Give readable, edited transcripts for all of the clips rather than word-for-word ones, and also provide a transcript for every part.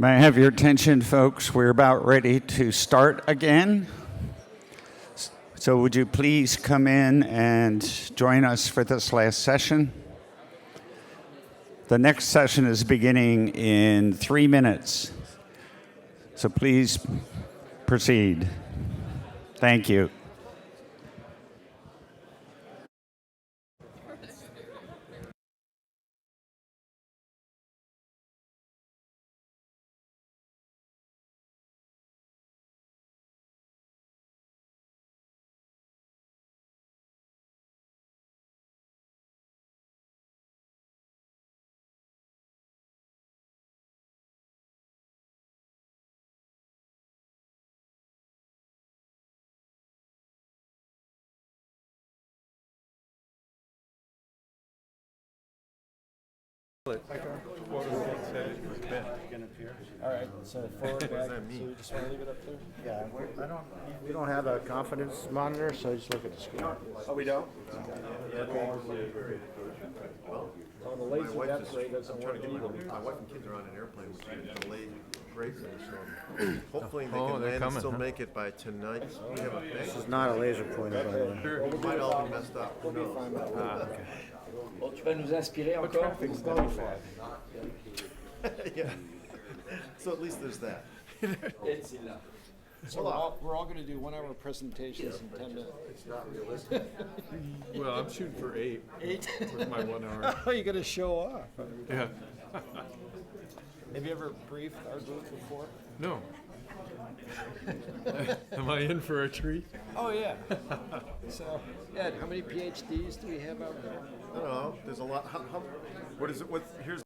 May I have your attention, folks? We're about ready to start again. So would you please come in and join us for this last session? The next session is beginning in 3 minutes. So please proceed. Thank you. All right, so forward, back, so you just want to leave it up there? Yeah, we don't have a confidence monitor, so just look at the screen. Oh, we don't? Oh, the laser depth ray doesn't work either. My wife and kids are on an airplane, which is delayed greatly, so hopefully they can land and still make it by tonight. We have a This is not a laser pointer, by the way. We might all be messed up. Who knows? Bon, tu vas nous inspirer encore. Yeah. So at least there's that. C'est là. So we're all going to do 1 hour presentations in 10 minutes. Well, I'm shooting for 8. 8? With my 1 hour. Oh, you're going to show off. Yeah. Have you ever briefed our group before? No. Am I in for a treat? Oh, yeah. So, Ed, how many PhDs do we have out there? I don't know. There's a lot. What is it? Here's.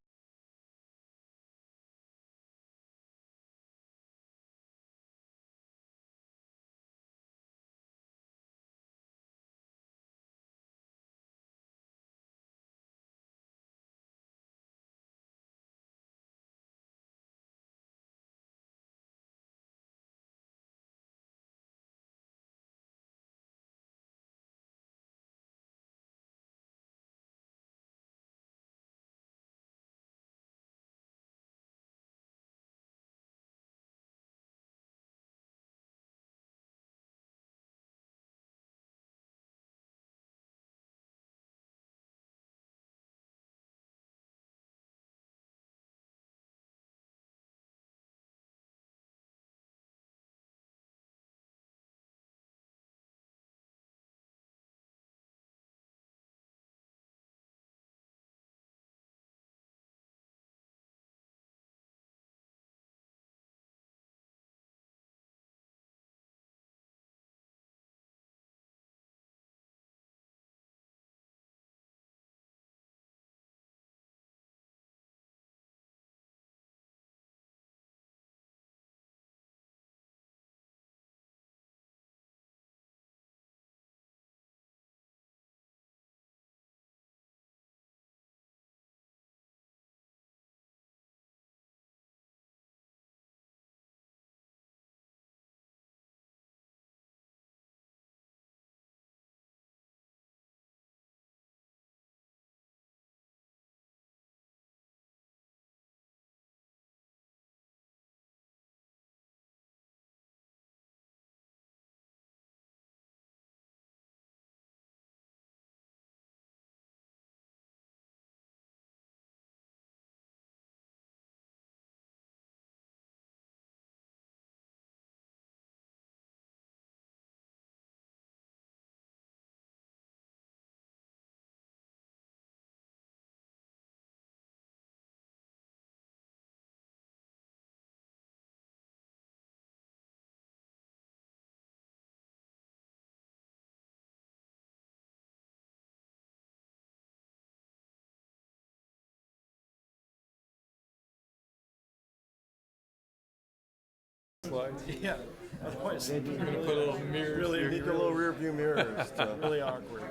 Slides. Yeah. Otherwise, I'm going to put a little mirror. Really need the little rear view mirrors. really awkward.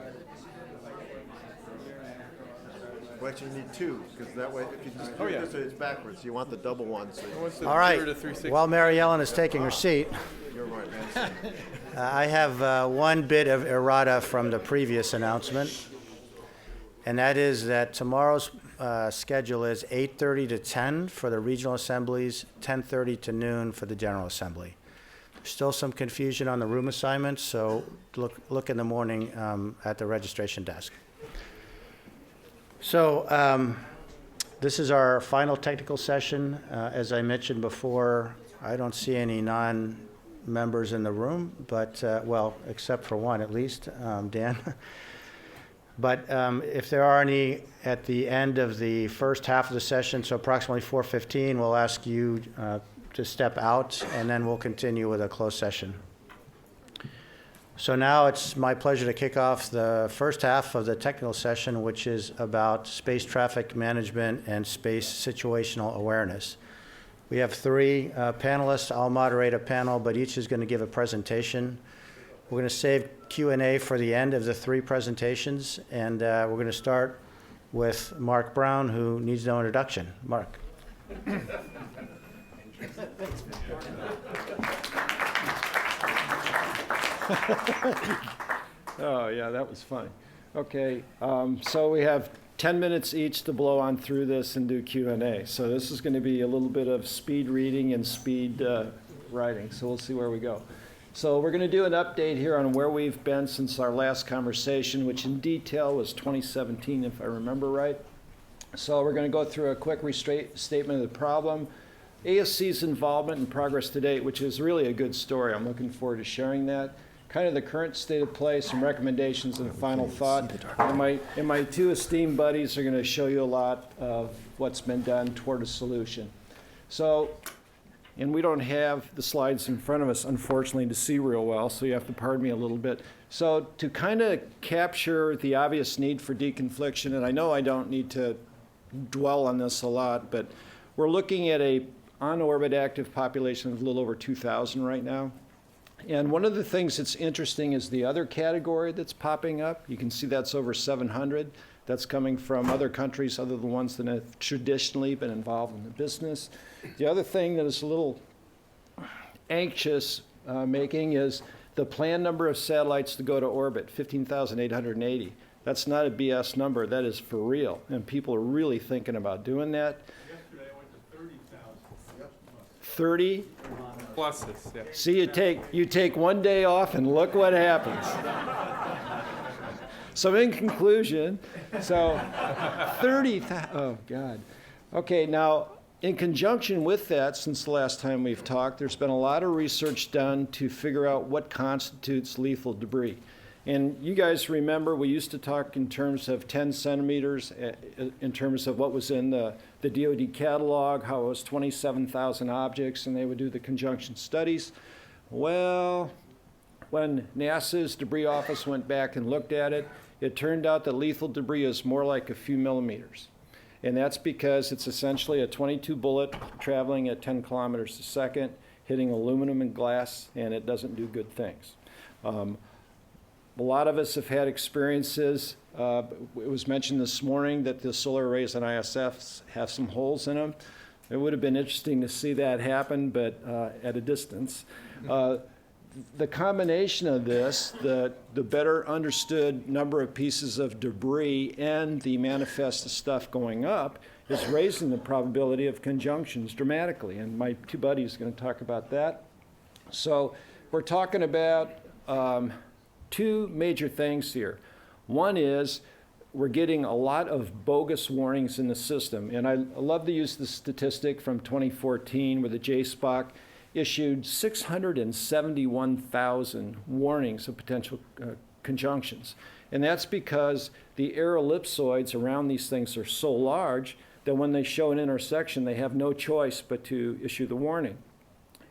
We actually need 2, because that way, if you just do this, it's backwards. You want the double one. So All right. 0 to 360. While Mary Ellen is taking her seat, you're right, man. I have one bit of errata from the previous announcement, and that is that tomorrow's schedule is 8:30 to 10 for the regional assemblies, 10:30 to noon for the General Assembly. Still some confusion on the room assignments, so look in the morning at the registration desk. So this is our final technical session. As I mentioned before, I don't see any non-members in the room, but, well, except for one at least, Dan. But if there are any at the end of the first half of the session, so approximately 4:15, we'll ask you to step out, and then we'll continue with a closed session. So now it's my pleasure to kick off the first half of the technical session, which is about space traffic management and space situational awareness. We have three panelists. I'll moderate a panel, but each is going to give a presentation. We're going to save Q&A for the end of the three presentations, and we're going to start with Mark Brown, who needs no introduction. Mark. Oh, yeah, that was fun. Okay, so we have 10 minutes each to blow on through this and do Q&A. So this is going to be a little bit of speed reading and speed writing, so we'll see where we go. So we're going to do an update here on where we've been since our last conversation, which in detail was 2017, if I remember right. So we're going to go through a quick statement of the problem, ASC's involvement and progress to date, which is really a good story. I'm looking forward to sharing that. Kind of the current state of play, some recommendations, and a final thought. And my two esteemed buddies are going to show you a lot of what's been done toward a solution. So, and we don't have the slides in front of us, unfortunately, to see real well, so you have to pardon me a little bit. So to kind of capture the obvious need for deconfliction, and I know I don't need to dwell on this a lot, but we're looking at a on-orbit active population of a little over 2,000 right now. And one of the things that's interesting is the other category that's popping up. You can see that's over 700. That's coming from other countries other than the ones that have traditionally been involved in the business. The other thing that is a little anxious making is the planned number of satellites to go to orbit, 15,880. That's not a BS number. That is for real. And people are really thinking about doing that. 30? Pluses, yeah. See, you take one day off and look what happens. So in conclusion, 30, oh God. Okay, now in conjunction with that, since the last time we've talked, there's been a lot of research done to figure out what constitutes lethal debris. And you guys remember we used to talk in terms of 10 centimeters, in terms of what was in the DoD catalog, how it was 27,000 objects, and they would do the conjunction studies. Well, when NASA's debris office went back and looked at it, it turned out that lethal debris is more like a few millimeters. And that's because it's essentially a 22 bullet traveling at 10 kilometers a second, hitting aluminum and glass, and it doesn't do good things. A lot of us have had experiences. It was mentioned this morning that the solar arrays on ISFs have some holes in them. It would have been interesting to see that happen, but at a distance. The combination of this, the better understood number of pieces of debris and the manifest stuff going up, is raising the probability of conjunctions dramatically. And my two buddies are going to talk about that. So we're talking about two major things here. One is we're getting a lot of bogus warnings in the system. And I love to use the statistic from 2014 where the JSPOC issued 671,000 warnings of potential conjunctions. And that's because the air ellipsoids around these things are so large that when they show an intersection, they have no choice but to issue the warning.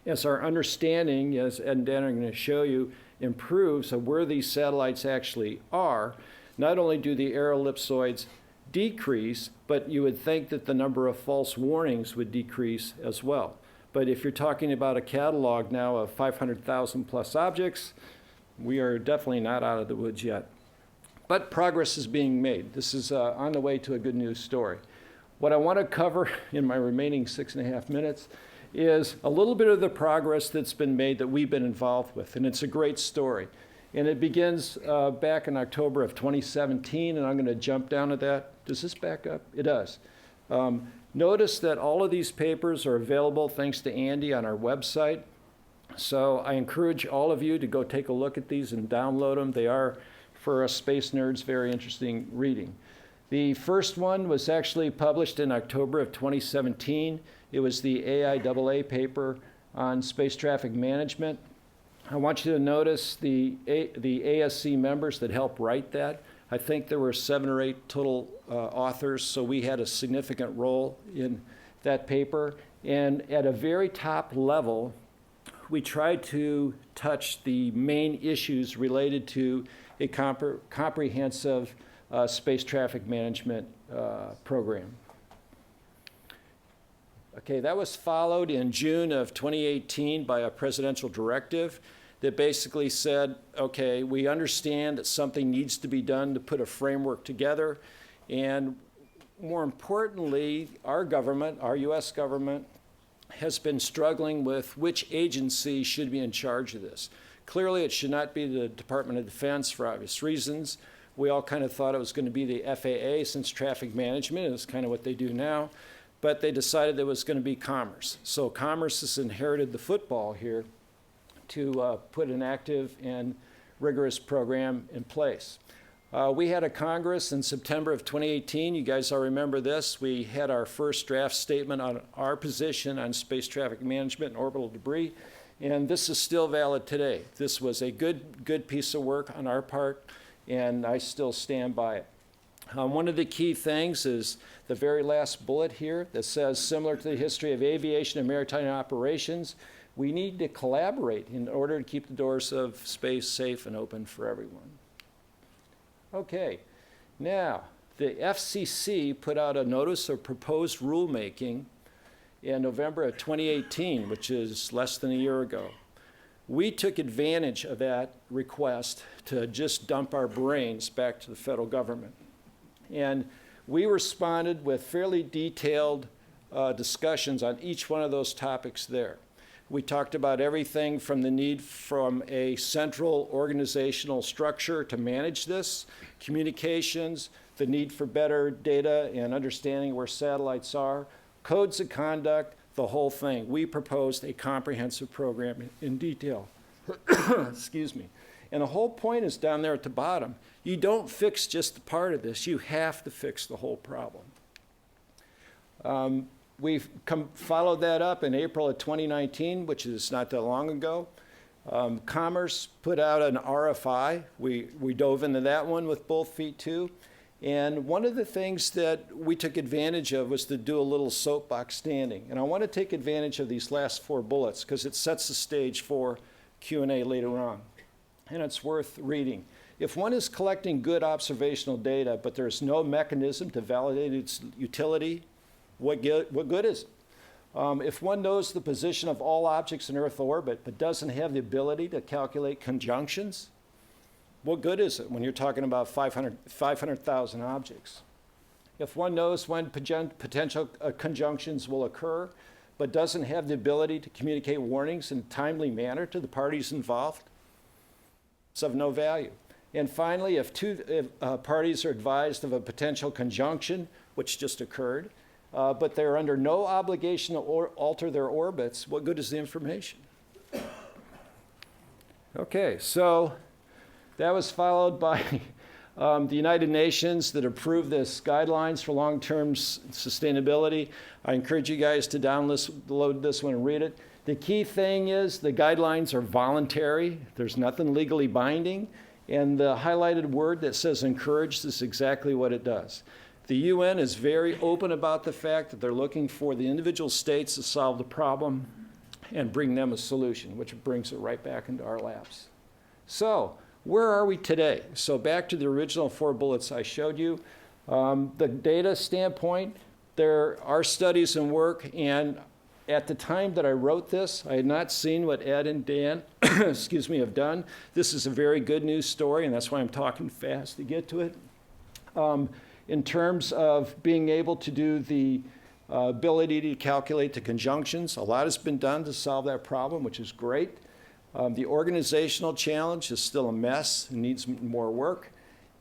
As our understanding, as Ed and Dan are going to show you, improves of where these satellites actually are, not only do the air ellipsoids decrease, but you would think that the number of false warnings would decrease as well. But if you're talking about a catalog now of 500,000 plus objects, we are definitely not out of the woods yet. But progress is being made. This is on the way to a good news story. What I want to cover in my remaining 6.5 minutes is a little bit of the progress that's been made that we've been involved with, and it's a great story. And it begins back in October of 2017, and I'm going to jump down to that. Does this back up? It does. Notice that all of these papers are available, thanks to Andy, on our website. So I encourage all of you to go take a look at these and download them. They are, for us space nerds, very interesting reading. The first one was actually published in October of 2017. It was the AIAA paper on space traffic management. I want you to notice the ASE members that helped write that. I think there were 7 or 8 total authors, so we had a significant role in that paper. And at a very top level, we tried to touch the main issues related to a comprehensive space traffic management program. Okay, that was followed in June of 2018 by a presidential directive that basically said, okay, we understand that something needs to be done to put a framework together, and more importantly, our government, our US government, has been struggling with which agency should be in charge of this. Clearly, it should not be the Department of Defense for obvious reasons. We all kind of thought it was going to be the FAA, since traffic management is kind of what they do now, but they decided it was going to be Commerce. So Commerce has inherited the football here to put an active and rigorous program in place. We had a Congress in September of 2018. You guys all remember this. We had our first draft statement on our position on space traffic management and orbital debris, and this is still valid today. This was a good piece of work on our part, and I still stand by it. One of the key things is the very last bullet here that says, similar to the history of aviation and maritime operations, we need to collaborate in order to keep the doors of space safe and open for everyone. Okay, now the FCC put out a notice of proposed rulemaking in November of 2018, which is less than a year ago. We took advantage of that request to just dump our brains back to the federal government. And we responded with fairly detailed discussions on each one of those topics there. We talked about everything from the need from a central organizational structure to manage this, communications, the need for better data and understanding where satellites are, codes of conduct, the whole thing. We proposed a comprehensive program in detail. Excuse me. And the whole point is down there at the bottom. You don't fix just the part of this. You have to fix the whole problem. We've followed that up in April of 2019, which is not that long ago. Commerce put out an RFI. We dove into that one with both feet too. And one of the things that we took advantage of was to do a little soapbox standing. And I want to take advantage of these last 4 bullets because it sets the stage for Q&A later on. And it's worth reading. If one is collecting good observational data, but there's no mechanism to validate its utility, what good is it? If one knows the position of all objects in Earth orbit, but doesn't have the ability to calculate conjunctions, what good is it when you're talking about 500,000 objects? If one knows when potential conjunctions will occur, but doesn't have the ability to communicate warnings in a timely manner to the parties involved, it's of no value. And finally, if two parties are advised of a potential conjunction, which just occurred, but they're under no obligation to alter their orbits, what good is the information? Okay, so that was followed by the United Nations that approved this guidelines for long-term sustainability. I encourage you guys to download this one and read it. The key thing is the guidelines are voluntary. There's nothing legally binding. And the highlighted word that says encouraged is exactly what it does. The UN is very open about the fact that they're looking for the individual states to solve the problem and bring them a solution, which brings it right back into our laps. So, where are we today? So back to the original 4 bullets I showed you. The data standpoint, there are studies and work, and at the time that I wrote this, I had not seen what Ed and Dan excuse me, have done. This is a very good news story, and that's why I'm talking fast to get to it. In terms of being able to do the ability to calculate the conjunctions, a lot has been done to solve that problem, which is great. The organizational challenge is still a mess and needs more work.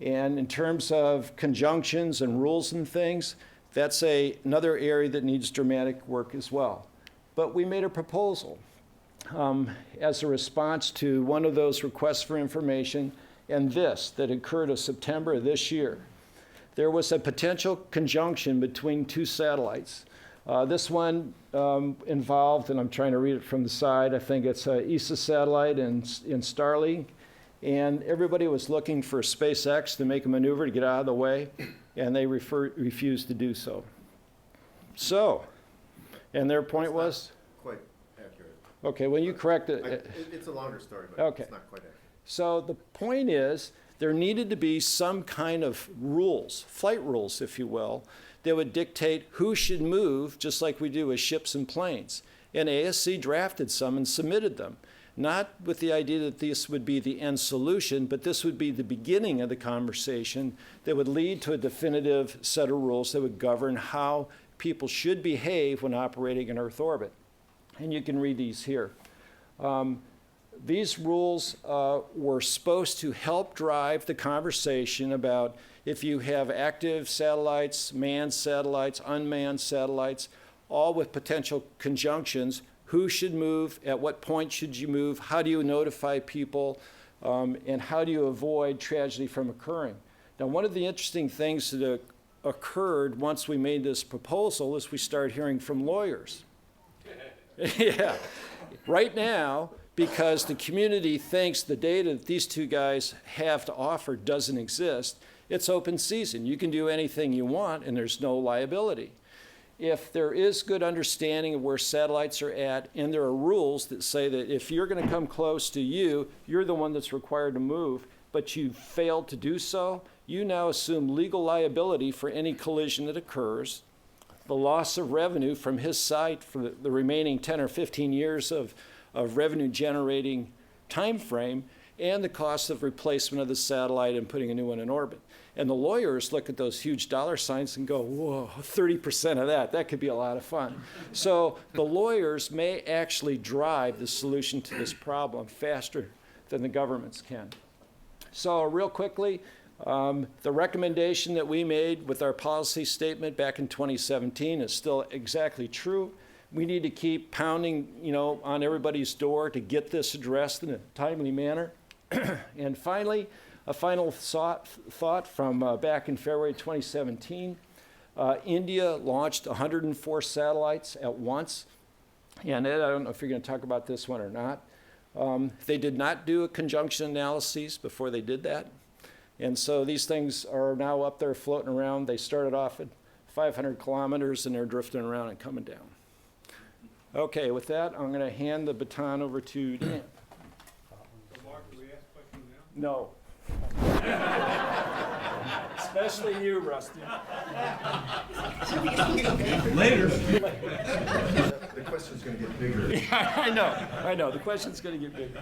And in terms of conjunctions and rules and things, that's another area that needs dramatic work as well. But we made a proposal as a response to one of those requests for information and this that occurred in September of this year. There was a potential conjunction between two satellites. This one involved, and I'm trying to read it from the side, I think it's ASE satellite and Starlink. And everybody was looking for SpaceX to make a maneuver to get out of the way, and they refused to do so. So, and their point was? Quite accurate. Okay, well, you correct it. It's a longer story, but Okay. it's not quite accurate. So the point is, there needed to be some kind of rules, flight rules, if you will, that would dictate who should move, just like we do with ships and planes. And ASE drafted some and submitted them, not with the idea that this would be the end solution, but this would be the beginning of the conversation that would lead to a definitive set of rules that would govern how people should behave when operating in Earth orbit. And you can read these here. These rules were supposed to help drive the conversation about if you have active satellites, manned satellites, unmanned satellites, all with potential conjunctions, who should move, at what point should you move, how do you notify people, and how do you avoid tragedy from occurring. Now, one of the interesting things that occurred once we made this proposal is we started hearing from lawyers. Yeah. Right now, because the community thinks the data that these two guys have to offer doesn't exist, it's open season. You can do anything you want, and there's no liability. If there is good understanding of where satellites are at, and there are rules that say that if you're going to come close to you, you're the one that's required to move, but you failed to do so, you now assume legal liability for any collision that occurs, the loss of revenue from his side for the remaining 10 or 15 years of revenue generating time frame, and the cost of replacement of the satellite and putting a new one in orbit. And the lawyers look at those huge dollar signs and go, whoa, 30% of that could be a lot of fun. So the lawyers may actually drive the solution to this problem faster than the governments can. So real quickly, the recommendation that we made with our policy statement back in 2017 is still exactly true. We need to keep pounding, on everybody's door to get this addressed in a timely manner. And finally, a final thought from back in February 2017. India launched 104 satellites at once. And Ed, I don't know if you're going to talk about this one or not. They did not do a conjunction analysis before they did that. And so these things are now up there floating around. They started off at 500 kilometers, and they're drifting around and coming down. Okay, with that, I'm going to hand the baton over to Dan. Mark, do we ask questions now? No. Especially you, Rusty. The question's going to get bigger. I know. The question's going to get bigger.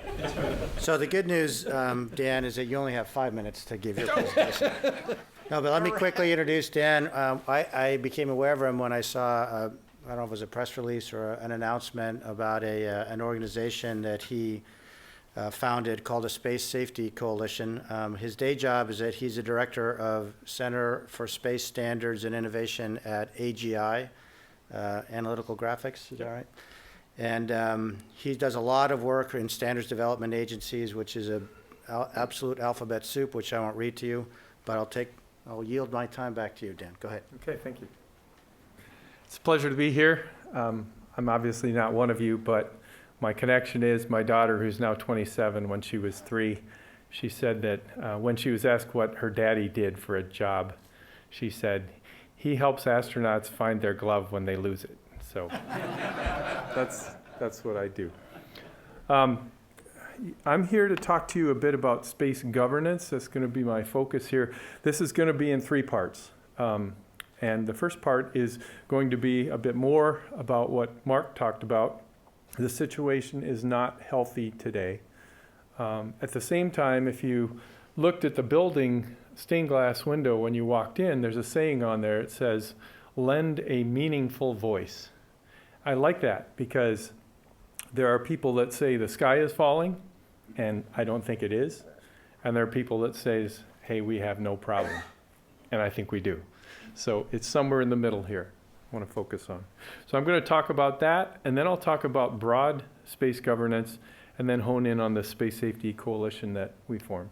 So the good news, Dan, is that you only have 5 minutes to give your presentation. No, but let me quickly introduce Dan. I became aware of him when I saw, I don't know if it was a press release or an announcement about an organization that he founded called the Space Safety Coalition. His day job is that he's a director of Center for Space Standards and Innovation at AGI, Analytical Graphics, is that right? And he does a lot of work in standards development agencies, which is a absolute alphabet soup, which I won't read to you, but I'll yield my time back to you, Dan. Go ahead. Okay, thank you. It's a pleasure to be here. I'm obviously not one of you, but my connection is my daughter, who's now 27, when she was 3, she said that when she was asked what her daddy did for a job, she said, he helps astronauts find their glove when they lose it. So that's what I do. I'm here to talk to you a bit about space governance. That's going to be my focus here. This is going to be in 3 parts. And the first part is going to be a bit more about what Mark talked about. The situation is not healthy today. At the same time, if you looked at the building stained glass window when you walked in, there's a saying on there. It says, lend a meaningful voice. I like that because There are people that say the sky is falling, and I don't think it is. And there are people that say, hey, we have no problem. And I think we do. So it's somewhere in the middle here I want to focus on. So I'm going to talk about that, and then I'll talk about broad space governance, and then hone in on the Space Safety Coalition that we formed.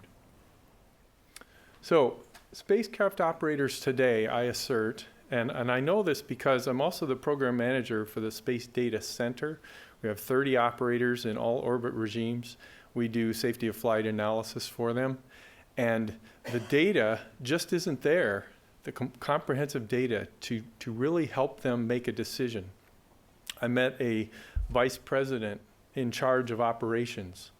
So spacecraft operators today, I assert, and I know this because I'm also the program manager for the Space Data Center. We have 30 operators in all orbit regimes. We do safety of flight analysis for them. And the data just isn't there, the comprehensive data to really help them make a decision. I met a vice president in charge of operations,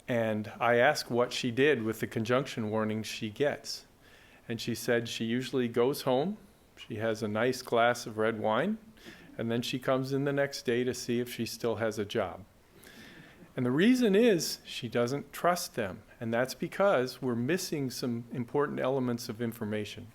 and I asked what she did with the conjunction warnings she gets. And she said she usually goes home, she has a nice glass of red wine, and then she comes in the next day to see if she still has a job. And the reason is she doesn't trust them, and that's because we're missing some important elements of information.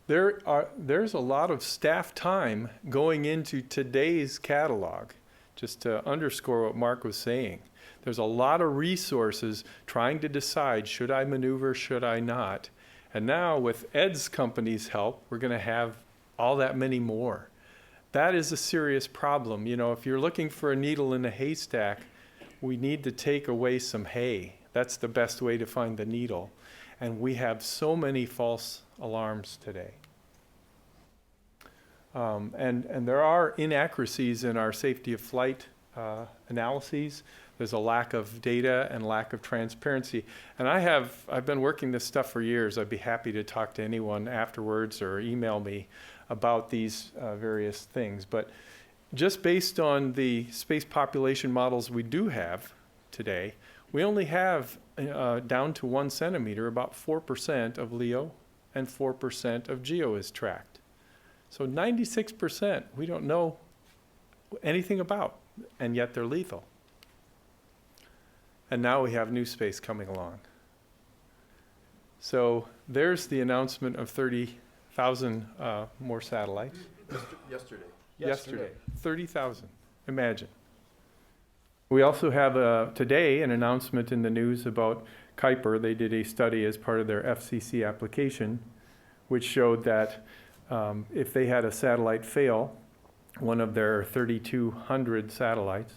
There's a lot of staff time going into today's catalog, just to underscore what Mark was saying. There's a lot of resources trying to decide, should I maneuver, should I not? And now with Ed's company's help, we're going to have all that many more. That is a serious problem. You know, if you're looking for a needle in a haystack, we need to take away some hay. That's the best way to find the needle. And we have so many false alarms today. And there are inaccuracies in our safety of flight analyses. There's a lack of data and lack of transparency. And I've been working this stuff for years. I'd be happy to talk to anyone afterwards or email me about these various things. But just based on the space population models we do have today, we only have down to 1 centimeter, about 4% of LEO and 4% of GEO is tracked. So 96% we don't know anything about, and yet they're lethal. And now we have new space coming along. So there's the announcement of 30,000 more satellites. Yesterday. 30,000. Imagine. We also have today an announcement in the news about Kuiper. They did a study as part of their FCC application, which showed that if they had a satellite fail, one of their 3,200 satellites,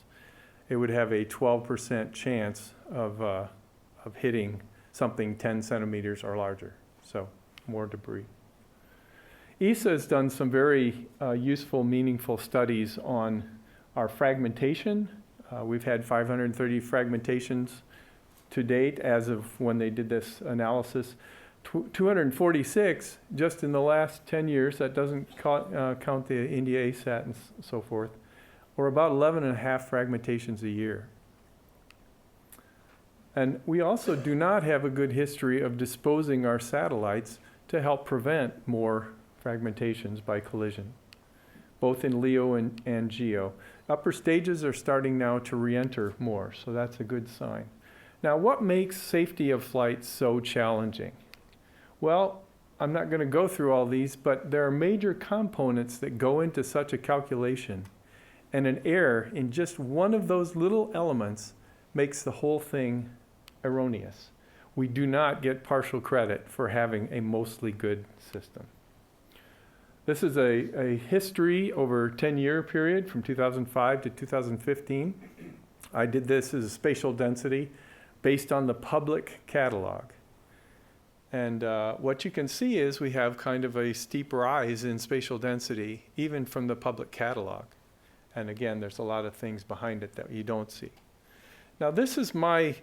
it would have a 12% chance of hitting something 10 centimeters or larger, so more debris. ASE has done some very useful, meaningful studies on our fragmentation. We've had 530 fragmentations to date as of when they did this analysis. 246 just in the last 10 years, that doesn't count the India ASAT and so forth, or about 11.5 fragmentations a year. And we also do not have a good history of disposing our satellites to help prevent more fragmentations by collision, both in LEO and GEO. Upper stages are starting now to re-enter more, so that's a good sign. Now, what makes safety of flight so challenging? Well, I'm not going to go through all these, but there are major components that go into such a calculation, and an error in just one of those little elements makes the whole thing erroneous. We do not get partial credit for having a mostly good system. This is a history over a 10-year period from 2005 to 2015. I did this as a spatial density based on the public catalog. And what you can see is we have kind of a steep rise in spatial density, even from the public catalog. And again, there's a lot of things behind it that you don't see. Now, this is my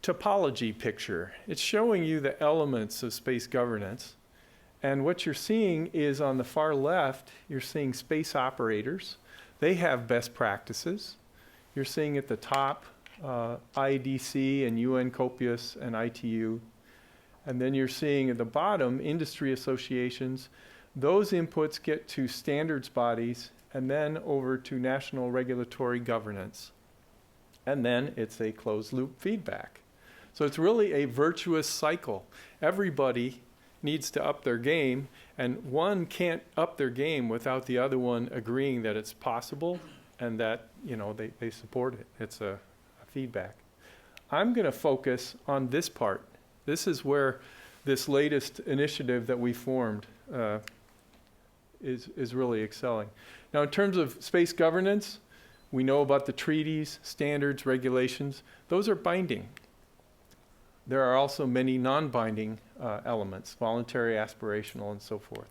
topology picture. It's showing you the elements of space governance. And what you're seeing is on the far left, you're seeing space operators. They have best practices. You're seeing at the top IDC and UN COPIUS and ITU. And then you're seeing at the bottom industry associations. Those inputs get to standards bodies and then over to national regulatory governance. And then it's a closed loop feedback. So it's really a virtuous cycle. Everybody needs to up their game, and one can't up their game without the other one agreeing that it's possible and that, they support it. It's a feedback. I'm going to focus on this part. This is where this latest initiative that we formed is really excelling. Now, in terms of space governance, we know about the treaties, standards, regulations. Those are binding. There are also many non-binding elements, voluntary, aspirational, and so forth.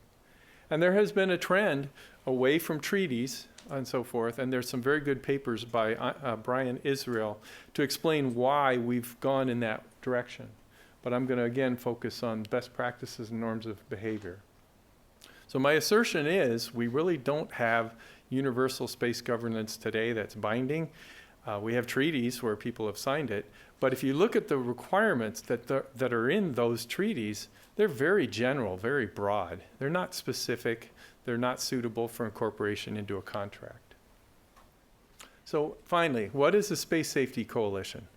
And there has been a trend away from treaties and so forth, and there's some very good papers by Brian Israel to explain why we've gone in that direction. But I'm going to, again, focus on best practices and norms of behavior. So my assertion is we really don't have universal space governance today that's binding. We have treaties where people have signed it. But if you look at the requirements that are in those treaties, they're very general, very broad. They're not specific. They're not suitable for incorporation into a contract. So finally, what is the Space Safety Coalition?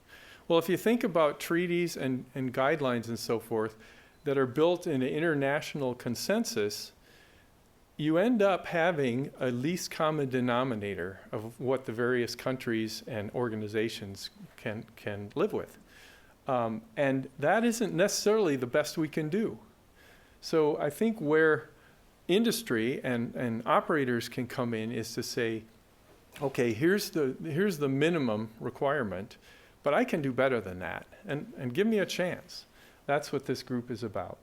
Well, if you think about treaties and guidelines and so forth that are built in an international consensus, you end up having a least common denominator of what the various countries and organizations can live with. And that isn't necessarily the best we can do. So I think where industry and operators can come in is to say, okay, here's the minimum requirement, but I can do better than that, and give me a chance. That's what this group is about.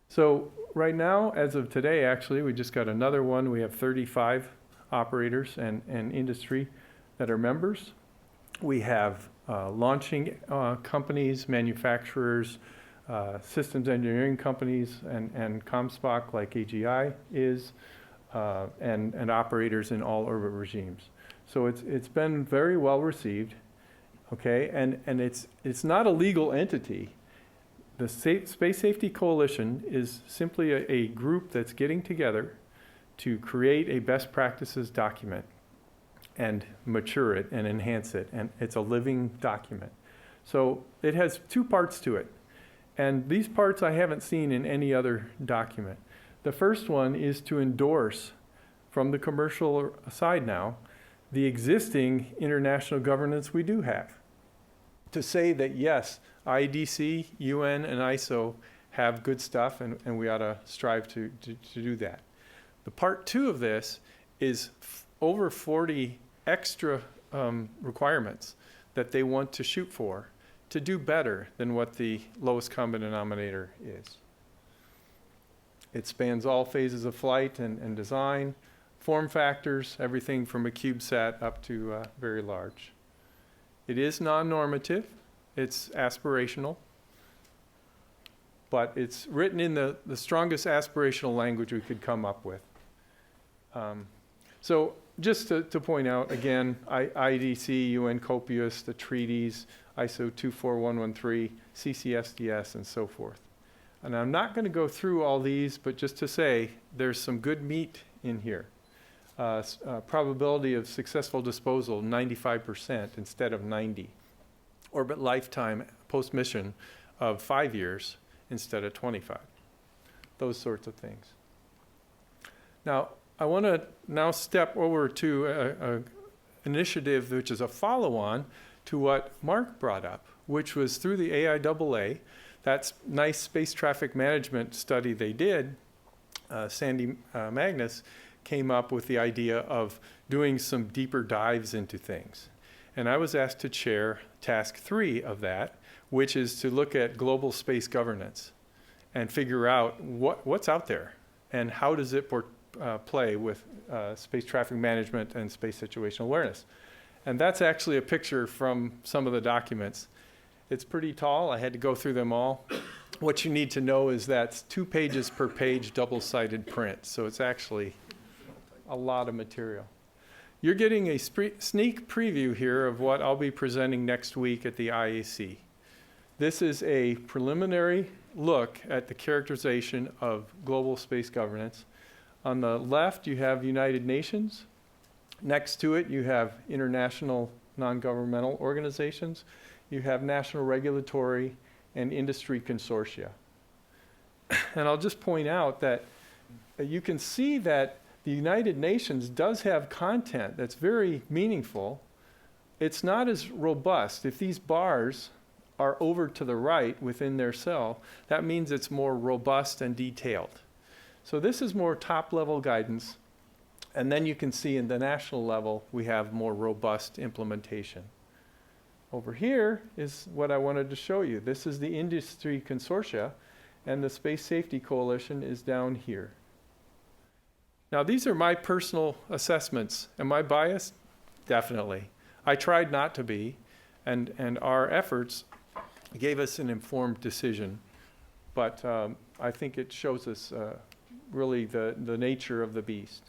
So right now, as of today, actually, we just got another one. We have 35 operators and industry that are members. We have launching companies, manufacturers, systems engineering companies, and ComSpock like AGI is, and operators in all orbit regimes. So it's been very well received, okay? And it's not a legal entity. The Space Safety Coalition is simply a group that's getting together to create a best practices document and mature it and enhance it, and it's a living document. So it has two parts to it, and these parts I haven't seen in any other document. The first one is to endorse, from the commercial side now, the existing international governance we do have. To say that, yes, IDC, UN, and ISO have good stuff, and we ought to strive to do that. The part two of this is over 40 extra requirements that they want to shoot for to do better than what the lowest common denominator is. It spans all phases of flight and design, form factors, everything from a CubeSat up to very large. It is non-normative, it's aspirational, but it's written in the strongest aspirational language we could come up with. So just to point out, again, IDC, UN COPIUS, the treaties, ISO 24113, CCSDS, and so forth. And I'm not going to go through all these, but just to say there's some good meat in here. Probability of successful disposal, 95% instead of 90. Orbit lifetime post-mission of 5 years instead of 25. Those sorts of things. Now, I want to now step over to an initiative which is a follow-on to what Mark brought up, which was through the AIAA, that nice space traffic management study they did, Sandy Magnus came up with the idea of doing some deeper dives into things. And I was asked to chair task 3 of that, which is to look at global space governance and figure out what's out there and how does it play with space traffic management and space situational awareness. And that's actually a picture from some of the documents. It's pretty tall. I had to go through them all. What you need to know is that's 2 pages per page, double-sided print. So it's actually a lot of material. You're getting a sneak preview here of what I'll be presenting next week at the ASE. This is a preliminary look at the characterization of global space governance. On the left, you have United Nations. Next to it, you have international non-governmental organizations. You have national regulatory and industry consortia. And I'll just point out that you can see that the United Nations does have content that's very meaningful. It's not as robust. If these bars are over to the right within their cell, that means it's more robust and detailed. So this is more top-level guidance. And then you can see in the national level, we have more robust implementation. Over here is what I wanted to show you. This is the industry consortia, and the Space Safety Coalition is down here. Now, these are my personal assessments. Am I biased? Definitely. I tried not to be, and our efforts gave us an informed decision. But I think it shows us really the nature of the beast.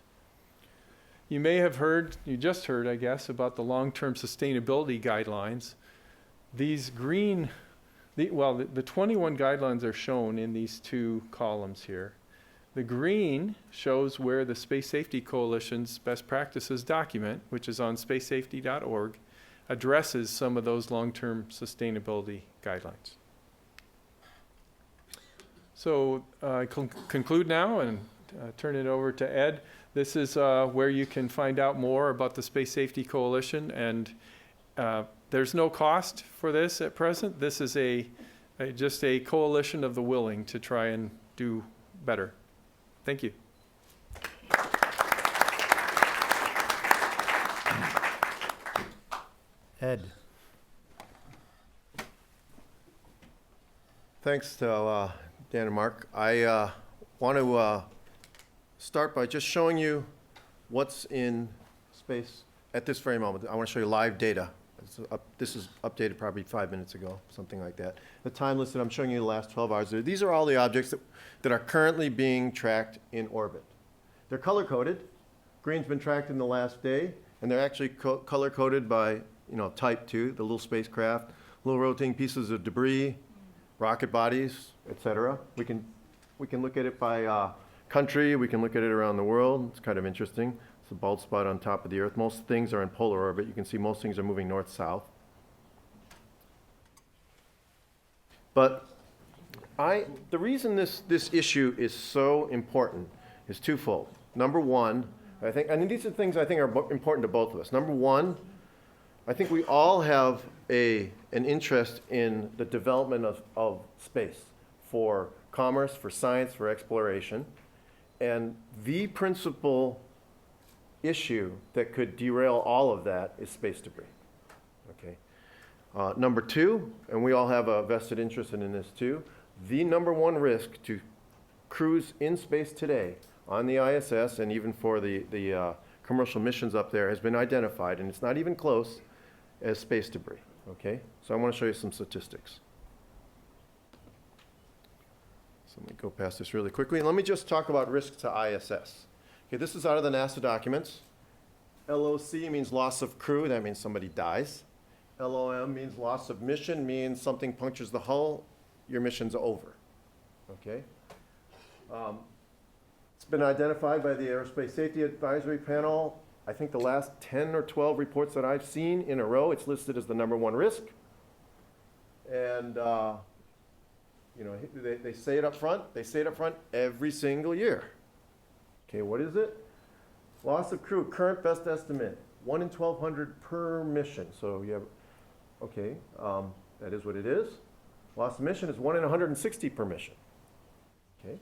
You may have heard, you just heard, I guess, about the long-term sustainability guidelines. These green, the 21 guidelines are shown in these two columns here. The green shows where the Space Safety Coalition's best practices document, which is on spacesafety.org, addresses some of those long-term sustainability guidelines. So I conclude now and turn it over to Ed. This is where you can find out more about the Space Safety Coalition, and there's no cost for this at present. This is just a coalition of the willing to try and do better. Thank you. Ed. Thanks to Dan and Mark. I want to start by just showing you what's in space at this very moment. I want to show you live data. This is updated probably 5 minutes ago, something like that. The time listed, I'm showing you the last 12 hours. These are all the objects that are currently being tracked in orbit. They're color-coded. Green's been tracked in the last day, and they're actually color-coded by type 2, the little spacecraft, little rotating pieces of debris, rocket bodies, etc. We can look at it by country. We can look at it around the world. It's kind of interesting. It's a bald spot on top of the Earth. Most things are in polar orbit. You can see most things are moving north-south. But the reason this issue is so important is twofold. Number one, I think, and these are things I think are important to both of us. Number one, I think we all have an interest in the development of space for commerce, for science, for exploration. And the principal issue that could derail all of that is space debris. Okay. Number two, and we all have a vested interest in this too, the number one risk to crews in space today on the ISS and even for the commercial missions up there has been identified, and it's not even close, as space debris. Okay? So I want to show you some statistics. So let me go past this really quickly. And let me just talk about risk to ISS. Okay, this is out of the NASA documents. LOC means loss of crew. That means somebody dies. LOM means loss of mission, means something punctures the hull. Your mission's over. Okay? It's been identified by the Aerospace Safety Advisory Panel. I think the last 10 or 12 reports that I've seen in a row, it's listed as the number one risk. And they say it up front. They say it up front every single year. Okay, what is it? Loss of crew, current best estimate, 1 in 1,200 per mission. So you have, okay, that is what it is. Loss of mission is 1 in 160 per mission. Okay.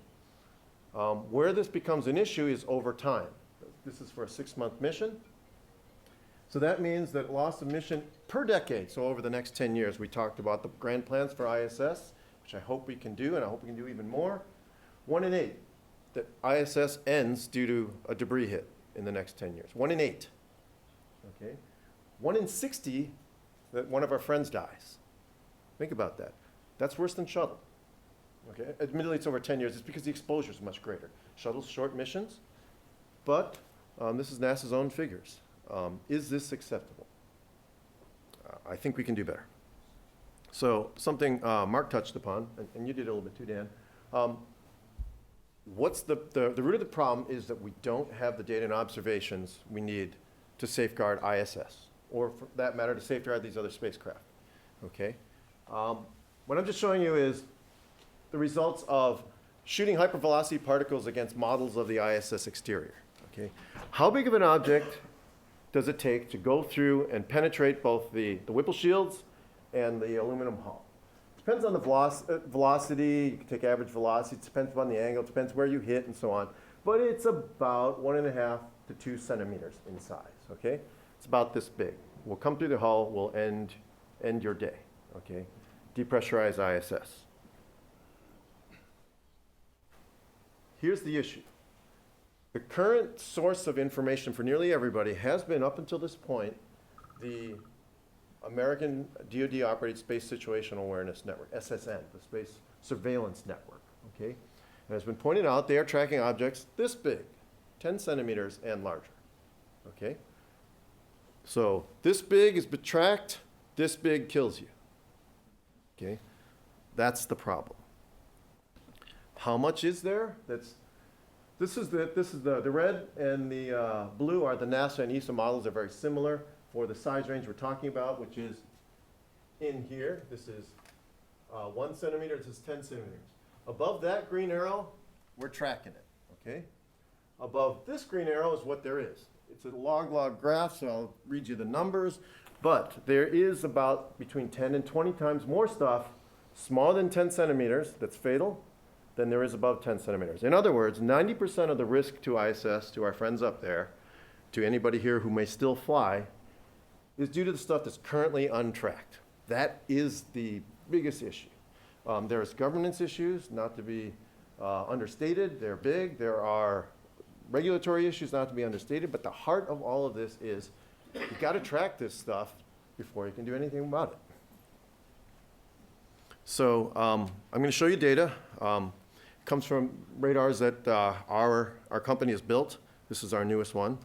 Where this becomes an issue is over time. This is for a 6-month mission. So that means that loss of mission per decade, so over the next 10 years, we talked about the grand plans for ISS, which I hope we can do, and I hope we can do even more. 1 in 8 that ISS ends due to a debris hit in the next 10 years. 1 in 8. Okay. 1 in 60 that one of our friends dies. Think about that. That's worse than shuttle. Okay. Admittedly, it's over 10 years. It's because the exposure is much greater. Shuttle's short missions, but this is NASA's own figures. Is this acceptable? I think we can do better. So something Mark touched upon, and you did a little bit too, Dan. What's the root of the problem is that we don't have the data and observations we need to safeguard ISS, or for that matter, to safeguard these other spacecraft. Okay? What I'm just showing you is the results of shooting hypervelocity particles against models of the ISS exterior. Okay? How big of an object does it take to go through and penetrate both the Whipple shields and the aluminum hull? Depends on the velocity. You can take average velocity. It depends on the angle. It depends where you hit and so on. But it's about 1.5 to 2 centimeters in size, okay? It's about this big. We'll come through the hull. We'll end your day, okay? Depressurize ISS. Here's the issue. The current source of information for nearly everybody has been, up until this point, the American DoD-operated Space Situational Awareness Network, SSN, the Space Surveillance Network, okay? And as been pointed out, they are tracking objects this big, 10 centimeters and larger, okay? So this big is tracked, this big kills you, okay? That's the problem. How much is there? This is the red and the blue are the NASA and ESA models. They're very similar for the size range we're talking about, which is in here. This is 1 centimeter, this is 10 centimeters. Above that green arrow, we're tracking it, okay? Above this green arrow is what there is. It's a log graph, so I'll read you the numbers, but there is about between 10 and 20 times more stuff smaller than 10 centimeters that's fatal than there is above 10 centimeters. In other words, 90% of the risk to ISS, to our friends up there, to anybody here who may still fly, is due to the stuff that's currently untracked. That is the biggest issue. There's governance issues, not to be understated. They're big. There are regulatory issues, not to be understated. But the heart of all of this is you've got to track this stuff before you can do anything about it. So I'm going to show you data. It comes from radars that our company has built. This is our newest one.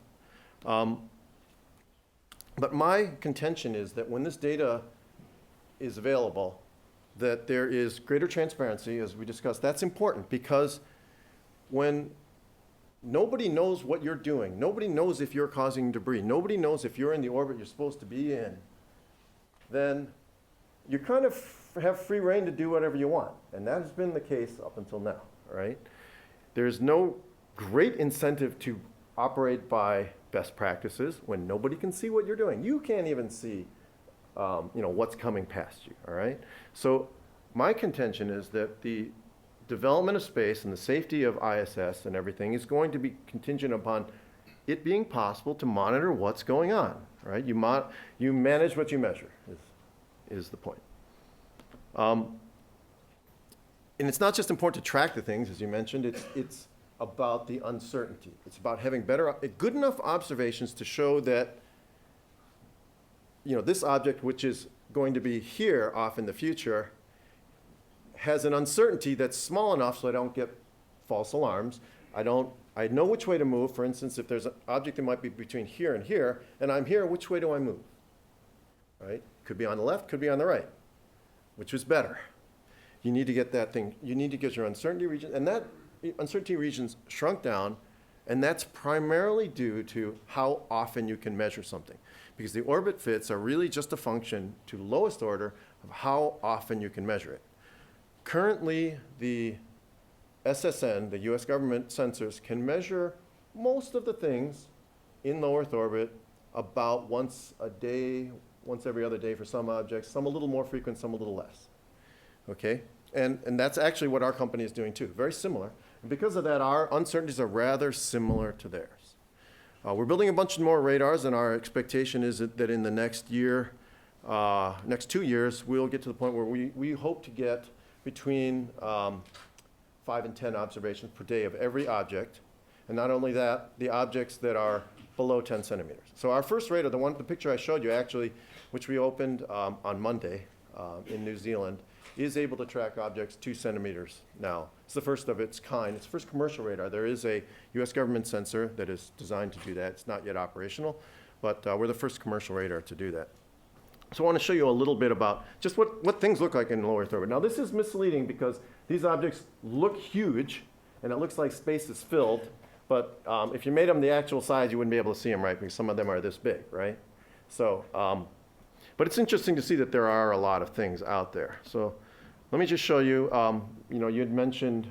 But my contention is that when this data is available, that there is greater transparency, as we discussed. That's important because when nobody knows what you're doing, nobody knows if you're causing debris, nobody knows if you're in the orbit you're supposed to be in, then you kind of have free reign to do whatever you want. And that has been the case up until now, right? There's no great incentive to operate by best practices when nobody can see what you're doing. You can't even see what's coming past you, all right? So my contention is that the development of space and the safety of ISS and everything is going to be contingent upon it being possible to monitor what's going on, right? You manage what you measure is the point. And it's not just important to track the things, as you mentioned, it's about the uncertainty. It's about having good enough observations to show that this object, which is going to be here off in the future, has an uncertainty that's small enough so I don't get false alarms. I know which way to move. For instance, if there's an object that might be between here and I'm here, which way do I move? Right? Could be on the left, could be on the right. Which is better? You need to get that thing, you need to get your uncertainty region, and that uncertainty region's shrunk down, and that's primarily due to how often you can measure something. Because the orbit fits are really just a function to lowest order of how often you can measure it. Currently, the SSN, the US government sensors, can measure most of the things in low Earth orbit about once a day, once every other day for some objects, some a little more frequent, some a little less. Okay? And that's actually what our company is doing too, very similar. And because of that, our uncertainties are rather similar to theirs. We're building a bunch more radars, and our expectation is that in the next 2 years, we'll get to the point where we hope to get between 5 and 10 observations per day of every object. And not only that, the objects that are below 10 centimeters. So our first radar, the picture I showed you actually, which we opened on Monday in New Zealand, is able to track objects 2 centimeters now. It's the first of its kind. It's the first commercial radar. There is a US government sensor that is designed to do that. It's not yet operational, but we're the first commercial radar to do that. So I want to show you a little bit about just what things look like in low Earth orbit. Now this is misleading because these objects look huge and it looks like space is filled, but if you made them the actual size, you wouldn't be able to see them, right? Because some of them are this big, right? So, but it's interesting to see that there are a lot of things out there. So let me just show you, you had mentioned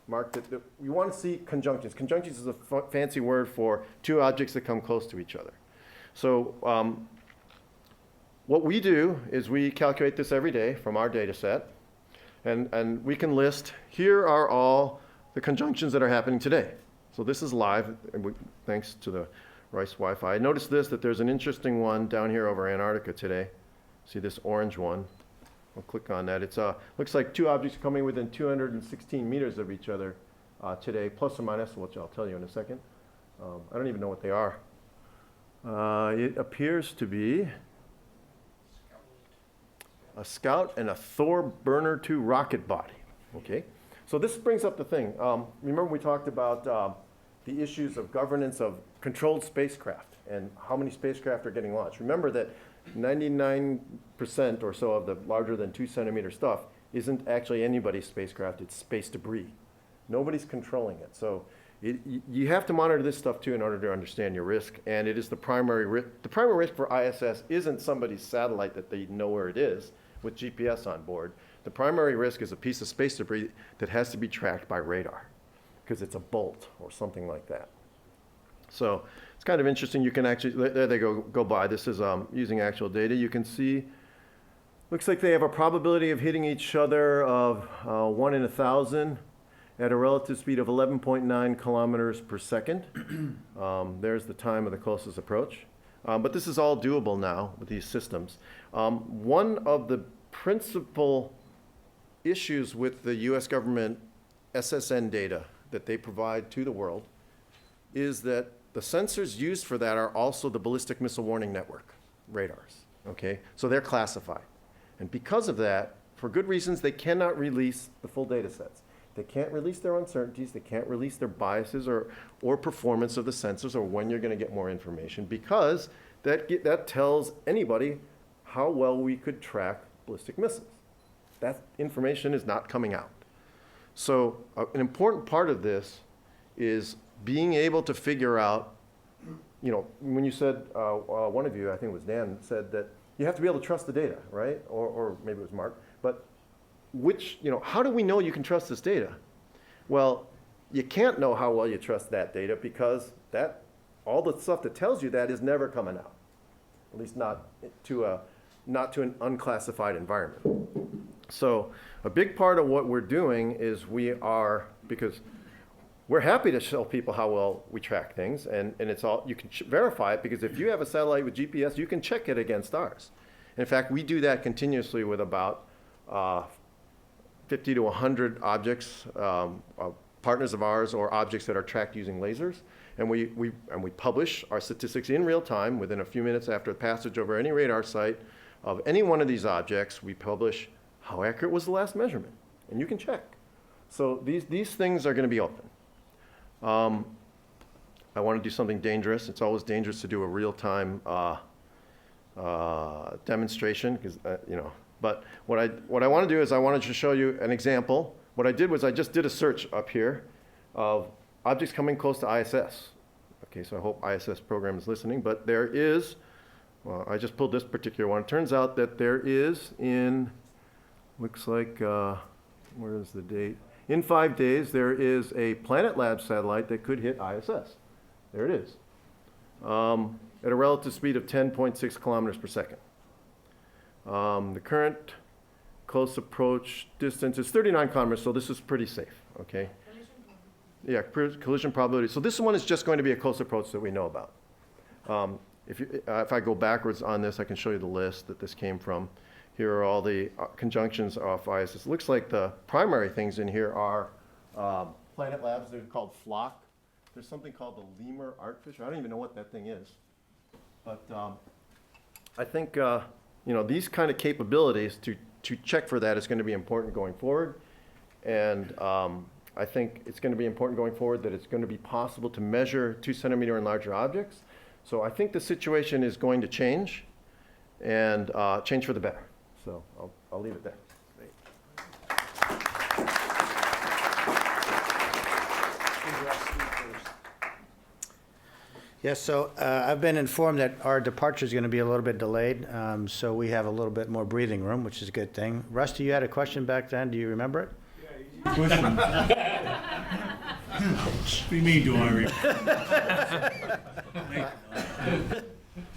Mark, that we want to see conjunctions. Conjunctions is a fancy word for two objects that come close to each other. So what we do is we calculate this every day from our data set, and we can list, here are all the conjunctions that are happening today. So this is live, and thanks to the Rice Wi-Fi. I noticed that there's an interesting one down here over Antarctica today. See this orange one? I'll click on that. It's looks like two objects coming within 216 meters of each other today, plus or minus, which I'll tell you in a second. I don't even know what they are. It appears to be a Scout and a Thor Burner 2 rocket body. Okay, so this brings up the thing. Remember we talked about the issues of governance of controlled spacecraft and how many spacecraft are getting launched. Remember that 99% or so of the larger than 2 centimeter stuff isn't actually anybody's spacecraft, it's space debris. Nobody's controlling it. So you have to monitor this stuff too in order to understand your risk, and it is the primary risk. The primary risk for ISS isn't somebody's satellite that they know where it is with GPS on board. The primary risk is a piece of space debris that has to be tracked by radar because it's a bolt or something like that. So it's kind of interesting. You can actually, there they go by. This is using actual data. You can see, looks like they have a probability of hitting each other of 1 in 1,000 at a relative speed of 11.9 kilometers per second. There's the time of the closest approach. But this is all doable now with these systems. One of the principal issues with the US government SSN data that they provide to the world is that the sensors used for that are also the ballistic missile warning network radars, okay? So they're classified. And because of that, for good reasons, they cannot release the full data sets. They can't release their uncertainties, they can't release their biases or performance of the sensors or when you're gonna get more information, because that tells anybody how well we could track ballistic missiles. That information is not coming out. So an important part of this is being able to figure out, you know, when you said, one of you, I think it was Dan, said that you have to be able to trust the data, right? Or maybe it was Mark, but how do we know you can trust this data? Well, you can't know how well you trust that data because all the stuff that tells you that is never coming out, at least not to an unclassified environment. So a big part of what we're doing is because we're happy to show people how well we track things, and it's all, you can verify it, because if you have a satellite with GPS, you can check it against ours. In fact, we do that continuously with about 50 to 100 objects, partners of ours, or objects that are tracked using lasers. And we publish our statistics in real time within a few minutes after passage over any radar site of any one of these objects. We publish how accurate was the last measurement, and you can check. So these things are going to be open. I want to do something dangerous. It's always dangerous to do a real-time demonstration, because But what I want to do is I wanted to show you an example. What I did was I just did a search up here of objects coming close to ISS. Okay, so I hope ISS program is listening, but there is, well, I just pulled this particular one. It turns out that there is looks like, where is the date? In 5 days, there is a Planet Labs satellite that could hit ISS. There it is. At a relative speed of 10.6 kilometers per second. The current close approach distance is 39 kilometers, so this is pretty safe, okay? Yeah, collision probability. So this one is just going to be a close approach that we know about. If I go backwards on this, I can show you the list that this came from. Here are all the conjunctions of ISS. It looks like the primary things in here are Planet Labs. They're called Flock. There's something called the lemur artfish. I don't even know what that thing is. But I think these kind of capabilities to check for that is going to be important going forward. And I think it's going to be important going forward that it's going to be possible to measure 2 centimeter and larger objects. So I think the situation is going to change, and change for the better. So I'll leave it there. Yes, so I've been informed that our departure is going to be a little bit delayed, so we have a little bit more breathing room, which is a good thing. Rusty, you had a question back then. Do you remember it? Yeah, Question. What do you mean, do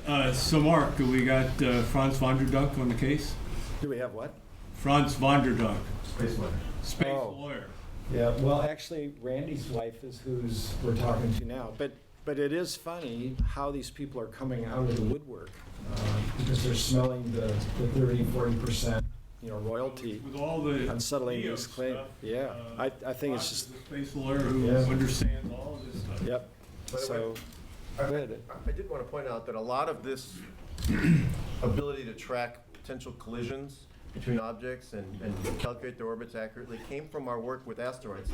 I? So Mark, we got Franz von der Dunk on the case? Do we have what? Franz von der Dunk, Space lawyer. space Oh. lawyer. Yeah, well, actually, Randy's wife is who's we're talking to now. But it is funny how these people are coming out of the woodwork because they're smelling the 30-40%, royalty With all the on settling Neo these claims. stuff, Yeah, I think it's Franz is just, the space lawyer who Yeah. understands all of this stuff. yep. By the So, I go ahead. I did want to point out that a lot of this ability to track potential collisions between objects and calculate their orbits accurately came from our work with asteroids,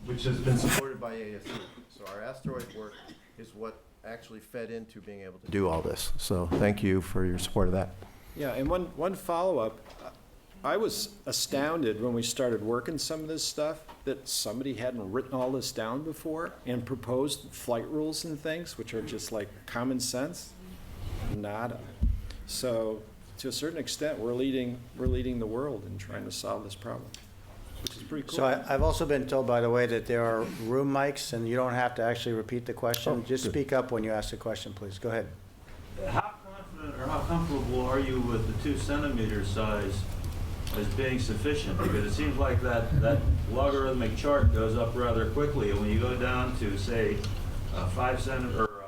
which has been supported by ASE. So our asteroid work is what actually fed into being able to do all this. So thank you for your support of that. Yeah, and one follow-up. I was astounded when we started working some of this stuff that somebody hadn't written all this down before and proposed flight rules and things, which are just like common sense. Nada. So to a certain extent, we're leading the world in trying to solve this problem, which is pretty cool. So I've also been told, by the way, that there are room mics, and you don't have to actually repeat the question. Oh, Just good. speak up when you ask the question, please. Go ahead. How confident or how comfortable are you with the 2 centimeter size as being sufficient? Because it seems like that logarithmic chart goes up rather quickly, and when you go down to, say, 5 centimeter, or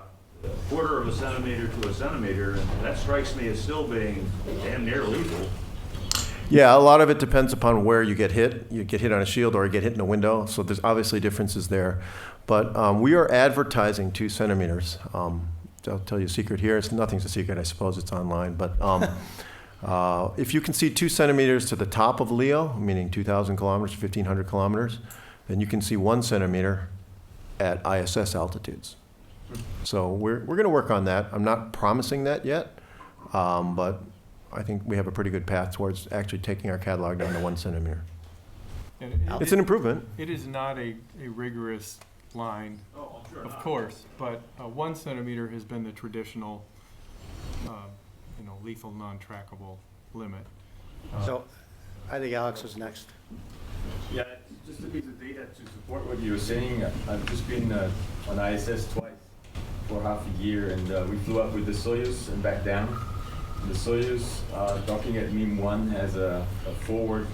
a quarter of a centimeter to a centimeter, that strikes me as still being damn near lethal. Yeah, a lot of it depends upon where you get hit. You get hit on a shield or you get hit in a window, so there's obviously differences there. But we are advertising 2 centimeters. I'll tell you a secret here. Nothing's a secret, I suppose it's online. But if you can see 2 centimeters to the top of LEO, meaning 2,000 kilometers, 1,500 kilometers, then you can see 1 centimeter at ISS altitudes. So we're going to work on that. I'm not promising that yet, but I think we have a pretty good path towards actually taking our catalog down to 1 centimeter. And It's an improvement. It is not a rigorous line, Oh, I'm sure of course, but 1 centimeter has been the traditional, lethal, non-trackable limit. So I think Alex was next. Yeah, just a piece of data to support what you were saying. I've just been on ISS twice for half a year, and we flew up with the Soyuz and back down. The Soyuz, docking at MEM 1, has a forward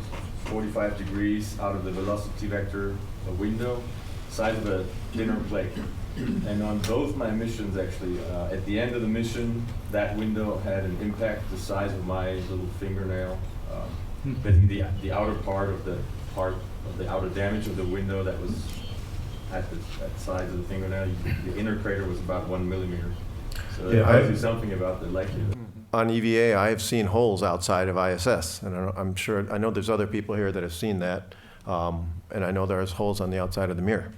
45 degrees out of the velocity vector a window, size of a dinner plate. And on both my missions, actually, at the end of the mission, that window had an impact the size of my little fingernail. Basically, the outer part of the outer damage of the window that was at that size of the fingernail. The inner crater was about 1 millimeter. So that tells you something about the likelihood. On EVA, I have seen holes outside of ISS, and I know there's other people here that have seen that, and I know there's holes on the outside of the mirror.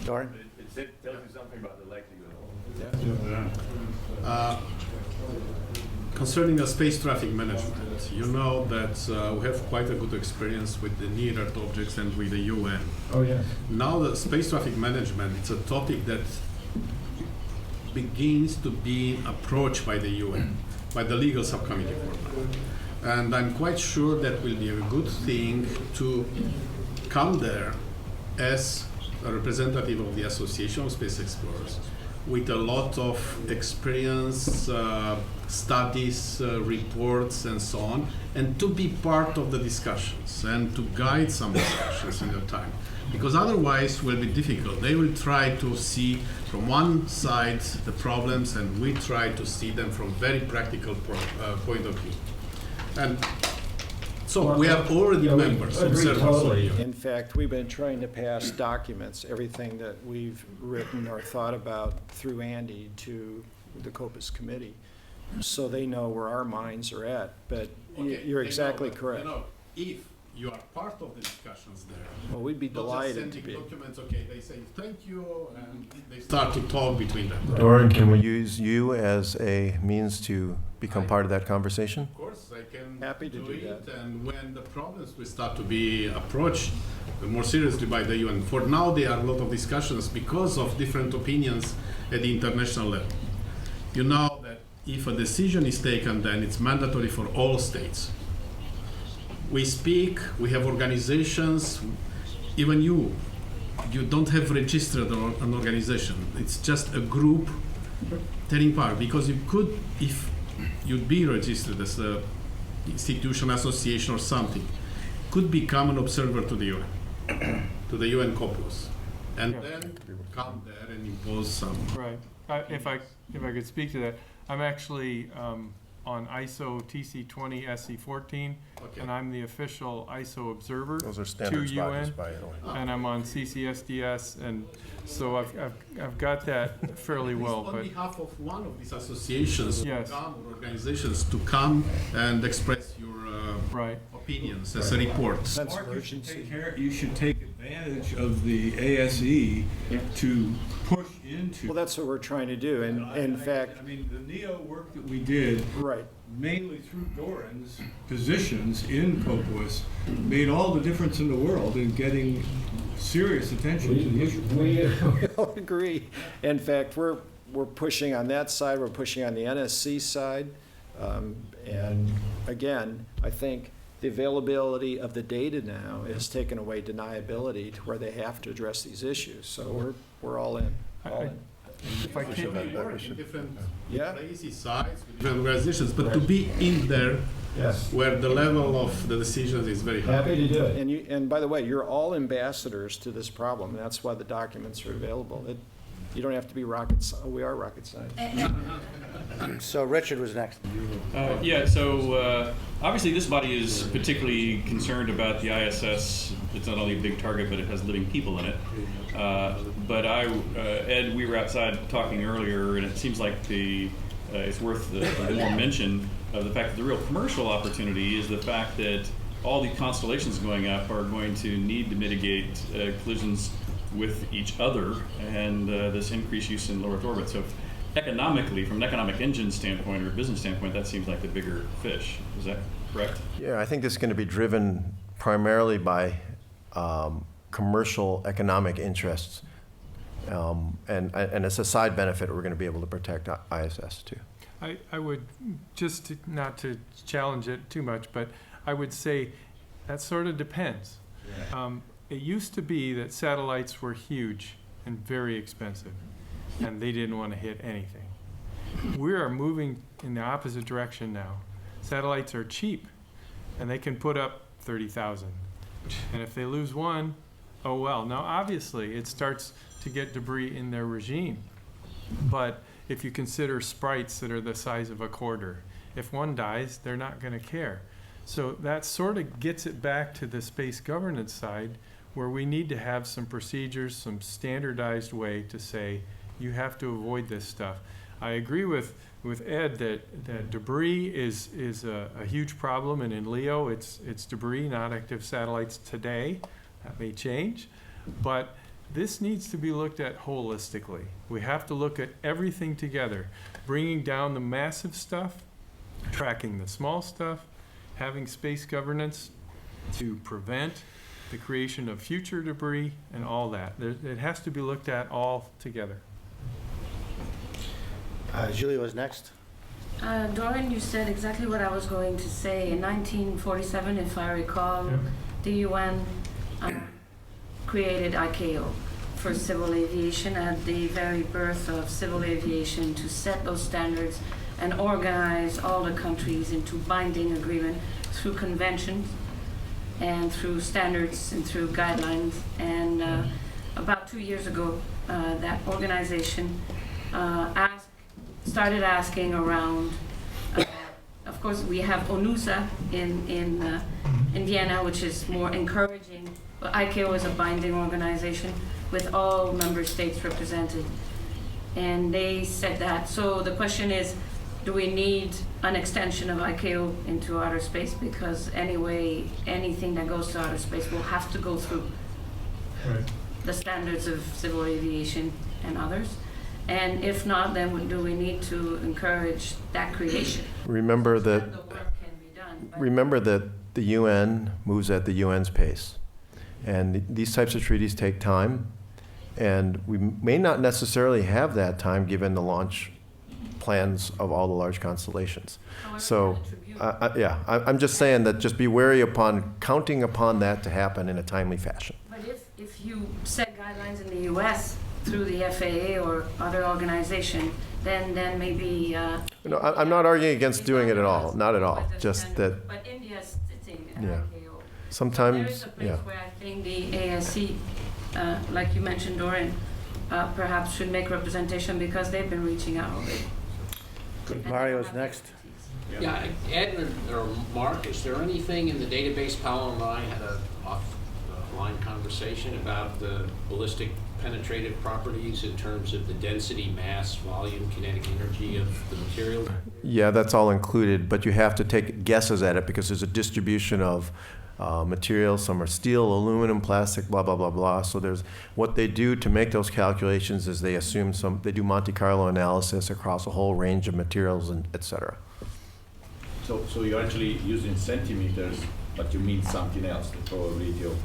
Doran? It tells you something about the likelihood. Concerning the space traffic management, you know that we have quite a good experience with the near-Earth objects and with the UN. Oh, yeah. Now the space traffic management, it's a topic that begins to be approached by the UN, by the legal subcommittee for that. And I'm quite sure that will be a good thing to come there as a representative of the Association of Space Explorers with a lot of experience, studies, reports, and so on, and to be part of the discussions and to guide some discussions in the time. Because otherwise it will be difficult. They will try to see from one side the problems, and we try to see them from very practical point of view. And so we are already members of Totally. In fact, we've been trying to pass documents, everything that we've written or thought about through Andy to the COPUS committee, so they know where our minds are at. But you're exactly correct. If you are part of the discussions there, Well, we'd be not just delighted to sending be. documents, okay, they say thank you, and they start to talk between them. Doran, can we use you as a means to become part of that conversation? Of course, I can Happy to do it, that. and when the problems will start to be approached more seriously by the UN. For now, there are a lot of discussions because of different opinions at the international level. You know that if a decision is taken, then it's mandatory for all states. we speak, we have organizations, even you don't have registered an organization. It's just a group taking part, because you could, if you'd be registered as a institution, association or something, could become an observer to the UN, to the UN COPUOS, and then come there and impose some. Right. If I could speak to that, I'm actually on ISO TC20 SC14, Okay. and I'm the official ISO observer Those are to standards bodies, UN, by the way. and I'm on CCSDS, and so I've got that fairly well. On But behalf of one of these associations, Yes. to come, or organizations, to come and express your right. opinions as a report. That's Mark, emergency. you should take advantage of the ASE to push into. Well, that's what we're trying to do, and in fact, I mean, the NEO work that we did, right. mainly through Doran's positions in COPUOS, made all the difference in the world in getting serious attention to the issue. We all agree. In fact, we're pushing on that side, we're pushing on the NSC side. And again, I think the availability of the data now has taken away deniability to where they have to address these issues. So we're all in, all in. If I can, Different Yeah. crazy sides, with different organizations, but to be in there Yes. where the level of the decisions is very high. Happy to do it. And by the way, you're all ambassadors to this problem. That's why the documents are available. You don't have to be we are rocket science. So Richard was next. Obviously this body is particularly concerned about the ISS. It's not only a big target, but it has living people in it. Ed, we were outside talking earlier, and it seems like it's worth the more mention of the fact that the real commercial opportunity is the fact that all the constellations going up are going to need to mitigate collisions with each other, and this increased use in low Earth orbit. So economically, from an economic engine standpoint or business standpoint, that seems like the bigger fish. Is that correct? Yeah, I think this is going to be driven primarily by commercial economic interests. And as a side benefit, we're going to be able to protect ISS too. I would, not to challenge it too much, but I would say that sort of depends. It used to be that satellites were huge and very expensive, and they didn't want to hit anything. We are moving in the opposite direction now. Satellites are cheap, and they can put up 30,000. And if they lose one, oh well. Now, obviously, it starts to get debris in their regime. But if you consider sprites that are the size of a quarter, if one dies, they're not going to care. So that sort of gets it back to the space governance side, where we need to have some procedures, some standardized way to say, you have to avoid this stuff. I agree with Ed that debris is a huge problem, and in LEO, it's debris, not active satellites today. That may change, but this needs to be looked at holistically. We have to look at everything together, bringing down the massive stuff, tracking the small stuff, having space governance to prevent the creation of future debris and all that. It has to be looked at all together. Julie was next. Doran, you said exactly what I was going to say. In 1947, if I recall, the UN created ICAO for civil aviation at the very birth of civil aviation, to set those standards and organize all the countries into binding agreement through conventions and through standards and through guidelines. And about 2 years ago, that organization started asking around. Of course, we have ONUSA in Vienna, which is more encouraging. But ICAO is a binding organization with all member states represented. And they said that. So the question is, do we need an extension of ICAO into outer space? Because anyway, anything that goes to outer space will have to go through the standards of civil aviation and others. And if not, then do we need to encourage that creation? Remember that The work can be done. Remember that the UN moves at the UN's pace. And these types of treaties take time. And we may not necessarily have that time given the launch plans of all the large constellations. However, So, attribute- I'm just saying that just be wary upon counting upon that to happen in a timely fashion. But if you set guidelines in the US through the FAA or other organization, then maybe. No, I'm not arguing against doing it at all, not at all. But the Just standard- that But India's sitting at Yeah. ICAO. There is sometimes, a place yeah. where I think the ASE, like you mentioned, Doran, perhaps should make representation because they've been reaching out already. And they Mario's have next. Yeah, Ed or Mark, is there anything in the database? Paolo and I had a offline conversation about the ballistic penetrative properties in terms of the density, mass, volume, kinetic energy of the material. Yeah, that's all included, but you have to take guesses at it because there's a distribution of materials. Some are steel, aluminum, plastic, blah, blah, blah, blah. So there's what they do to make those calculations is they assume they do Monte Carlo analysis across a whole range of materials and et cetera. So you're actually using centimeters, but you mean something else, the probability of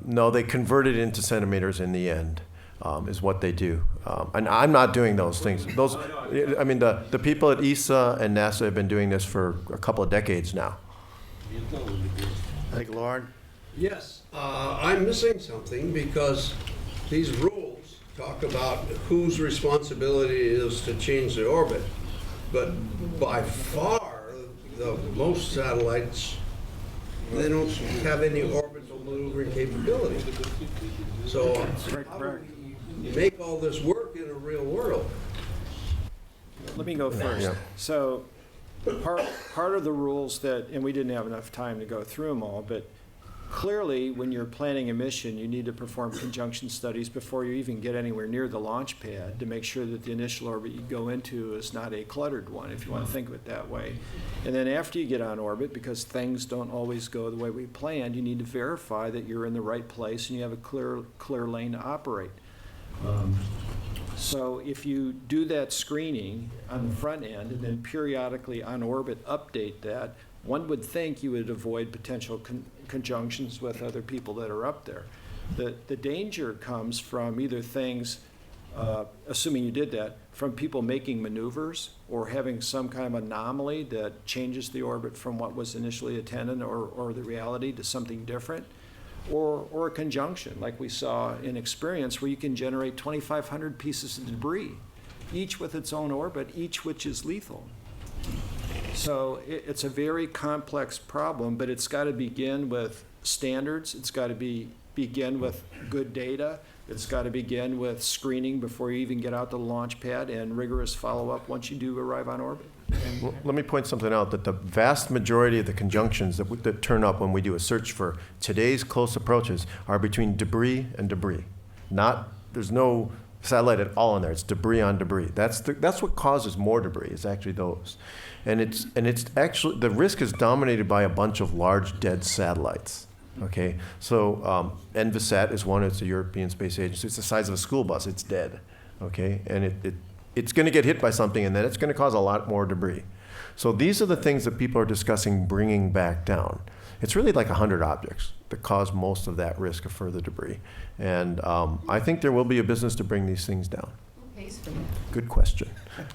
No, they convert it into centimeters in the end, is what they do. And I'm not doing those things. I mean, the people at ESA and NASA have been doing this for a couple of decades now. I think Lauren? Yes, I'm missing something because these rules talk about whose responsibility it is to change the orbit. But by far, the most satellites, they don't have any orbital maneuvering capability. So how do we make all this work in a real world? Let me go first. Yeah. So part of the rules that, and we didn't have enough time to go through them all, but clearly when you're planning a mission, you need to perform conjunction studies before you even get anywhere near the launch pad to make sure that the initial orbit you go into is not a cluttered one, if you want to think of it that way. And then after you get on orbit, because things don't always go the way we planned, you need to verify that you're in the right place and you have a clear lane to operate. So if you do that screening on the front end and then periodically on orbit update that, one would think you would avoid potential conjunctions with other people that are up there. The danger comes from either things, assuming you did that, from people making maneuvers or having some kind of anomaly that changes the orbit from what was initially intended or the reality to something different. Or a conjunction, like we saw in experience, where you can generate 2,500 pieces of debris, each with its own orbit, each which is lethal. So it's a very complex problem, but it's got to begin with standards. It's got to begin with good data. It's got to begin with screening before you even get out to the launch pad and rigorous follow-up once you do arrive on orbit. Well, let me point something out, that the vast majority of the conjunctions that turn up when we do a search for today's close approaches are between debris and debris. There's no satellite at all in there. It's debris on debris. That's what causes more debris, is actually those. And it's actually, the risk is dominated by a bunch of large dead satellites. Okay, so Envisat is one. It's a European Space Agency. It's the size of a school bus. It's dead. Okay, and it's going to get hit by something, and then it's going to cause a lot more debris. So these are the things that people are discussing bringing back down. It's really like 100 objects that cause most of that risk of further debris. And I think there will be a business to bring these things down. Who pays for that? Good question.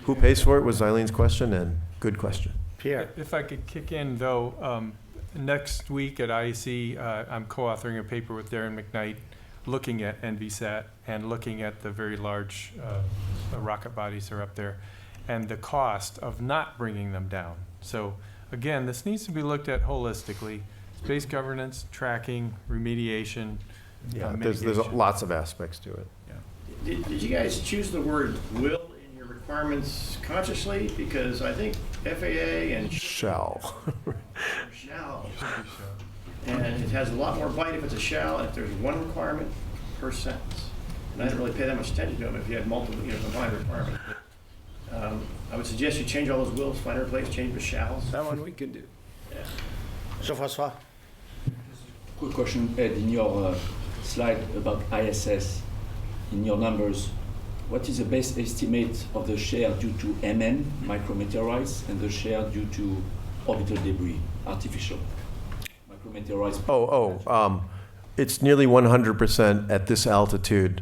Who pays for it was Eileen's question, and good question. Pierre? If I could kick in, though, next week at ASE, I'm co-authoring a paper with Darren McKnight looking at NVSAT and looking at the very large rocket bodies that are up there and the cost of not bringing them down. So again, this needs to be looked at holistically. Space governance, tracking, remediation, Yeah, there's lots of aspects to it. Yeah. Did you guys choose the word will in your requirements consciously? Because I think FAA and Shall. shall. And it has a lot more bite if it's a shall, and if there's one requirement per sentence. And I didn't really pay that much attention to them if you had multiple, combined requirements. But, I would suggest you change all those wills, find a place, change the shalls. That one we can do. Yeah. Jean-François? Quick question, Ed, in your slide about ISS, in your numbers, what is the best estimate of the share due to MN, micrometeorites, and the share due to orbital debris, artificial? Micrometeorites. It's nearly 100% at this altitude,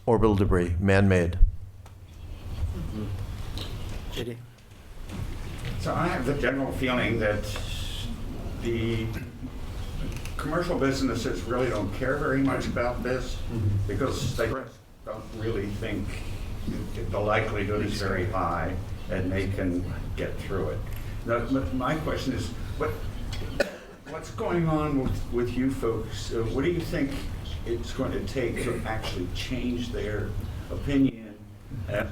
orbital debris, man-made. Did So I have the general feeling that the commercial businesses really don't care very much about this because they don't really think the likelihood is very high and they can get through it. Now, my question is, what's going on with you folks? What do you think it's going to take to actually change their opinion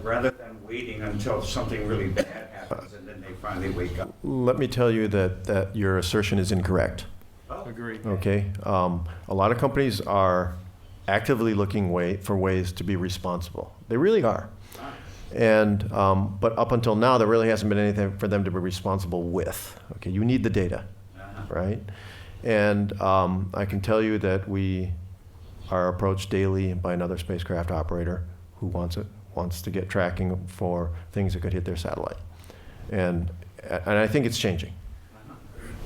rather than waiting until something really bad happens and then they finally wake up? Let me tell you that your assertion is incorrect. Agreed. Okay, a lot of companies are actively looking for ways to be responsible. They really are. And but up until now, there really hasn't been anything for them to be responsible with. Okay, you need the data, right? And I can tell you that we are approached daily by another spacecraft operator who wants to get tracking for things that could hit their satellite, and I think it's changing.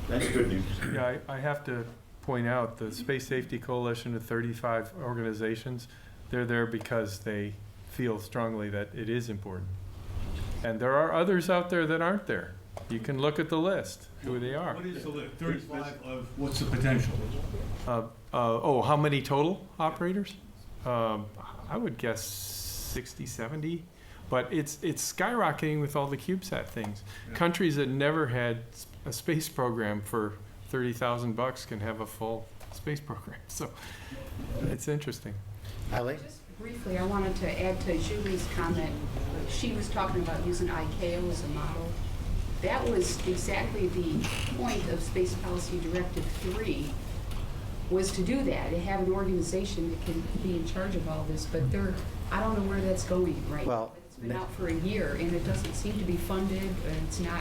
That's good news. Yeah, I have to point out the Space Safety Coalition of 35 organizations, they're there because they feel strongly that it is important. And there are others out there that aren't there. You can look at the list, who they are. What is the list? 35 of what's the potential? How many total operators? I would guess 60, 70. But it's skyrocketing with all the CubeSat things. Yeah. Countries that never had a space program for $30,000 can have a full space program. So it's interesting. Eileen? Just briefly, I wanted to add to Julie's comment. She was talking about using ICAO as a model. That was exactly the point of Space Policy Directive 3, was to do that, to have an organization that can be in charge of all this. But I don't know where that's going right now. It's been out for a year, and it doesn't seem to be funded, and it's not.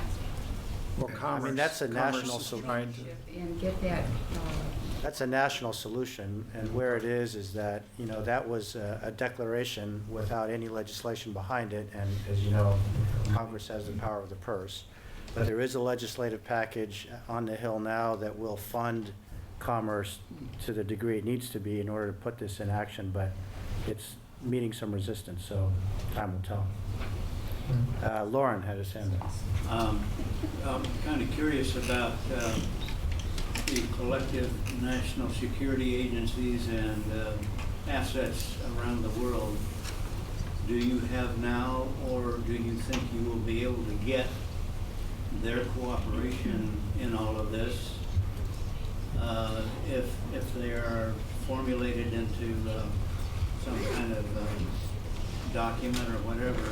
Well, I mean, that's a national solution. And get that. That's a national solution, and where it is that, that was a declaration without any legislation behind it, and as you know, Congress has the power of the purse. But there is a legislative package on the Hill now that will fund commerce to the degree it needs to be in order to put this in action, but it's meeting some resistance, so time will tell. Lauren had his hand up. I'm kind of curious about the collective national security agencies and assets around the world. Do you have now, or do you think you will be able to get their cooperation in all of this if they are formulated into some kind of document or whatever?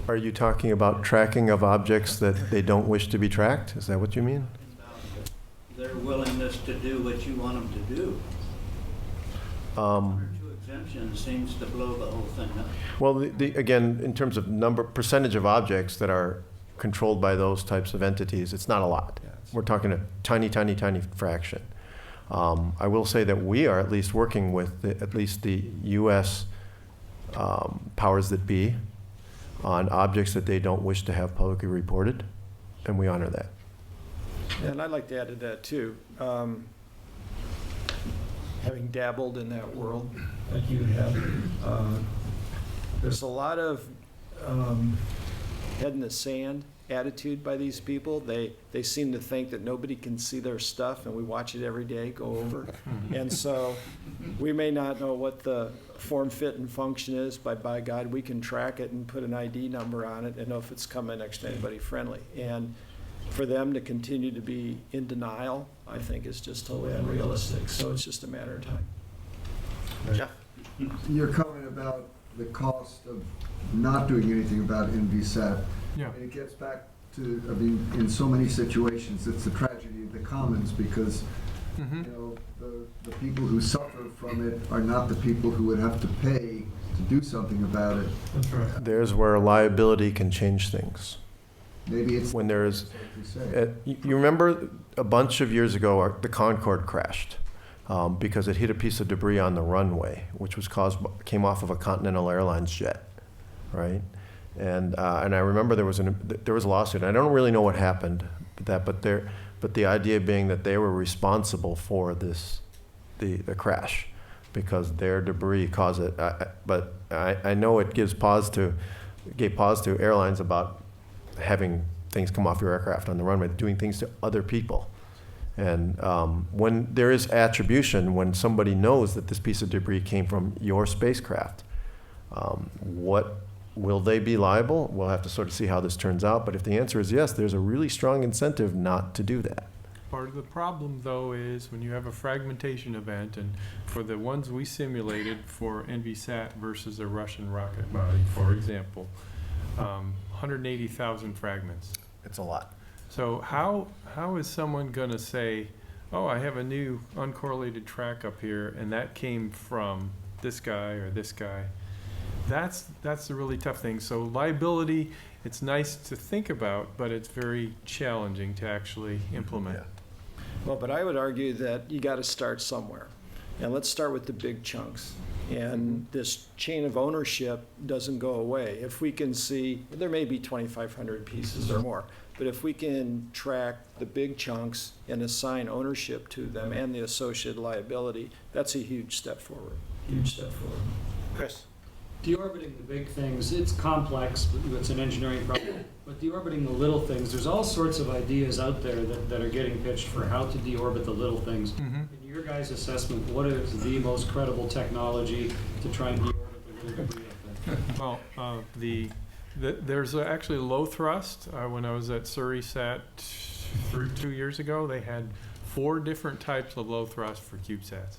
Are you talking about tracking of objects that they don't wish to be tracked? Is that what you mean? Their willingness to do what you want them to do. Two exemption seems to blow the whole thing up. Well, again, in terms of percentage of objects that are controlled by those types of entities, it's not a lot. We're talking a tiny, tiny, tiny fraction. I will say that we are at least working with at least the U.S. Powers that be on objects that they don't wish to have publicly reported, and we honor that. And I'd like to add to that too. Having dabbled in that world like you have, there's a lot of head in the sand attitude by these people. They seem to think that nobody can see their stuff, and we watch it every day go over. And so we may not know what the form, fit, and function is, but by God, we can track it and put an ID number on it and know if it's coming next to anybody friendly. And for them to continue to be in denial, I think is just totally unrealistic. So it's just a matter of time. Jeff? Your comment about the cost of not doing anything about NVSAT, Yeah. it gets back to, in so many situations, it's the tragedy of the commons because, the people who suffer from it are not the people who would have to pay to do something about it. That's right. There's where liability can change things. Maybe it's when there's, you remember a bunch of years ago, the Concorde crashed because it hit a piece of debris on the runway, which was came off of a Continental Airlines jet, right? And I remember there was a lawsuit. I don't really know what happened, but the idea being that they were responsible for the crash because their debris caused it. But I know it gave pause to airlines about having things come off your aircraft on the runway, doing things to other people. And when there is attribution, when somebody knows that this piece of debris came from your spacecraft, what will they be liable? We'll have to sort of see how this turns out. But if the answer is yes, there's a really strong incentive not to do that. Part of the problem, though, is when you have a fragmentation event, and for the ones we simulated for NVSAT versus a Russian rocket body, for example, 180,000 fragments. It's a lot. So how is someone going to say, oh, I have a new uncorrelated track up here, and that came from this guy or this guy? That's the really tough thing. So liability, it's nice to think about, but it's very challenging to actually implement. Well, but I would argue that you got to start somewhere. And let's start with the big chunks. And this chain of ownership doesn't go away. If we can see, there may be 2,500 pieces or more, but if we can track the big chunks and assign ownership to them and the associated liability, that's a huge step forward. Huge step forward. Chris? Deorbiting the big things, it's complex, it's an engineering problem, but deorbiting the little things, there's all sorts of ideas out there that are getting pitched for how to deorbit the little things. In your guys' assessment, what is the most credible technology to try and deorbit the little debris up there? Well, there's actually low thrust. When I was at Surrey Sat 2 years ago, they had 4 different types of low thrust for CubeSats.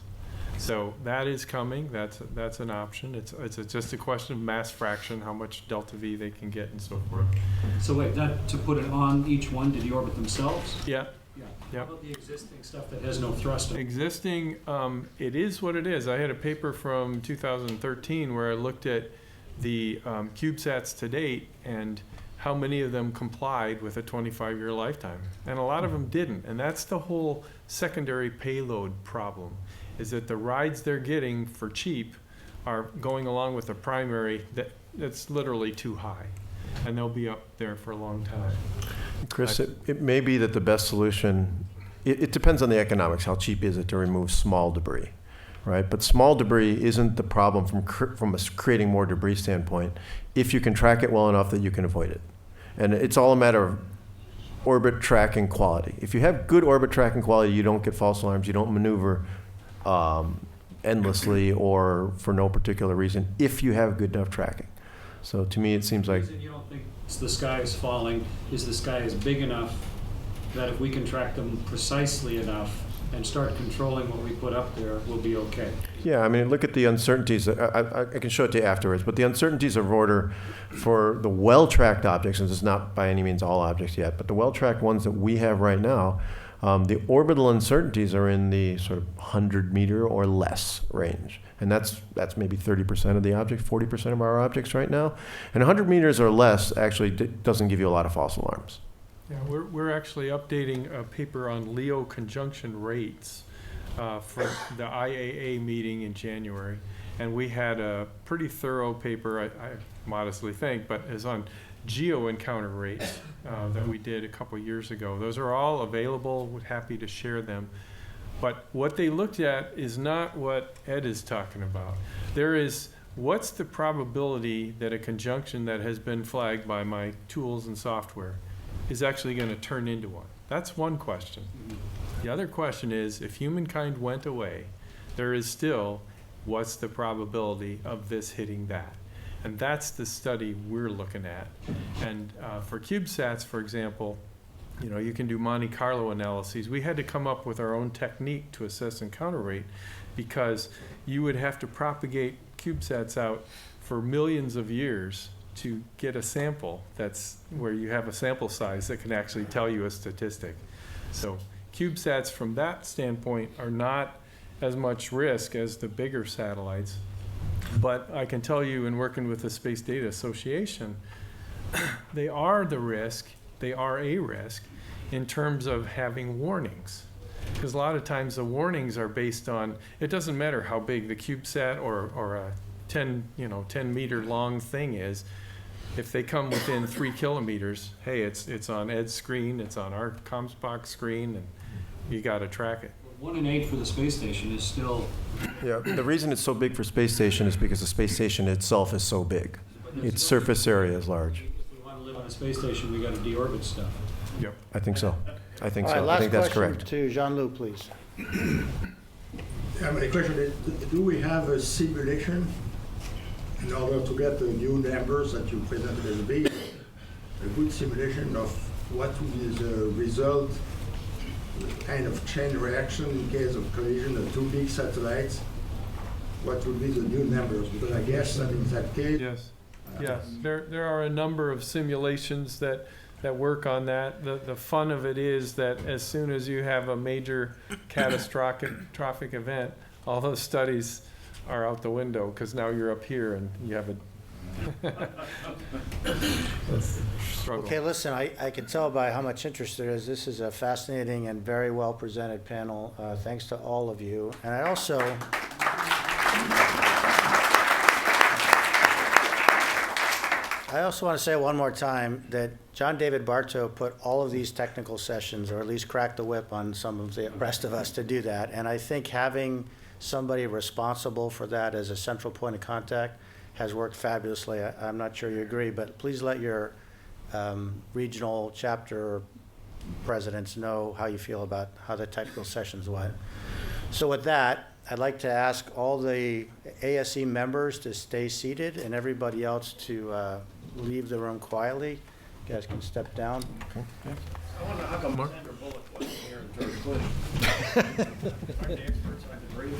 So that is coming. That's an option. It's just a question of mass fraction, how much delta V they can get, and so forth. So wait, that to put it on each one to deorbit themselves? Yeah. Yeah. Yep. How about the existing stuff that has no thrust? Existing, it is what it is. I had a paper from 2013 where I looked at the CubeSats to date and how many of them complied with a 25-year lifetime. And a lot of them didn't. And that's the whole secondary payload problem, is that the rides they're getting for cheap are going along with a primary that's literally too high. And they'll be up there for a long time. Chris, it may be that the best solution, it depends on the economics. How cheap is it to remove small debris, right? But small debris isn't the problem from a creating more debris standpoint if you can track it well enough that you can avoid it. And it's all a matter of orbit tracking quality. If you have good orbit tracking quality, you don't get false alarms, you don't maneuver endlessly or for no particular reason if you have good enough tracking. So to me, it seems like... You don't think the sky is falling, is the sky is big enough that if we can track them precisely enough and start controlling what we put up there, we'll be okay? Yeah, I mean, look at the uncertainties. I can show it to you afterwards, but the uncertainties of order for the well-tracked objects, and it's not by any means all objects yet, but the well-tracked ones that we have right now, the orbital uncertainties are in the sort of 100-meter or less range. And that's maybe 30% of the object, 40% of our objects right now. And 100 meters or less actually doesn't give you a lot of false alarms. Yeah, we're actually updating a paper on LEO conjunction rates for the IAA meeting in January. And we had a pretty thorough paper, I modestly think, but is on geo encounter rates that we did a couple years ago. Those are all available. We're happy to share them. But what they looked at is not what Ed is talking about. There is, what's the probability that a conjunction that has been flagged by my tools and software is actually going to turn into one? That's one question. The other question is, if humankind went away, there is still, what's the probability of this hitting that? And that's the study we're looking at. And for CubeSats, for example, you know, you can do Monte Carlo analyses. We had to come up with our own technique to assess encounter rate because you would have to propagate CubeSats out for millions of years to get a sample that's where you have a sample size that can actually tell you a statistic. So CubeSats from that standpoint are not as much risk as the bigger satellites. But I can tell you, in working with the Space Data Association, they are the risk. They are a risk in terms of having warnings. Because a lot of times the warnings are based on, it doesn't matter how big the CubeSat or a 10-meter long thing is. If they come within 3 kilometers, hey, it's on Ed's screen, it's on our comms box screen, and you got to track it. 1 in 8 for the space station is still... Yeah, the reason it's so big for space station is because the space station itself is so big. Its surface area is large. If we want to live on a space station, we gotta deorbit stuff. Yep. I think so. I think All right, so. I last think that's question correct. to Jean-Luc, please. My question is, do we have a simulation in order to get the new numbers that you presented as being a good simulation of what would be the result, the kind of chain reaction in case of collision of two big satellites? What would be the new numbers? Because I guess that in that case. Yes, yes. There are a number of simulations that work on that. The fun of it is that as soon as you have a major catastrophic event, all those studies are out the window because now you're up here and you have a struggle. Okay, listen, I can tell by how much interest there is. This is a fascinating and very well presented panel. Thanks to all of you. And I also want to say one more time that John David Bartow put all of these technical sessions, or at least cracked the whip on some of the rest of us to do that. And I think having somebody responsible for that as a central point of contact has worked fabulously. I'm not sure you agree, but please let your regional chapter presidents know how you feel about how the technical sessions went. So with that, I'd like to ask all the ASE members to stay seated and everybody else to leave the room quietly. You guys can step down. I wonder how come Sandra Bullock wasn't here and George Clooney? Aren't they experts on the radio?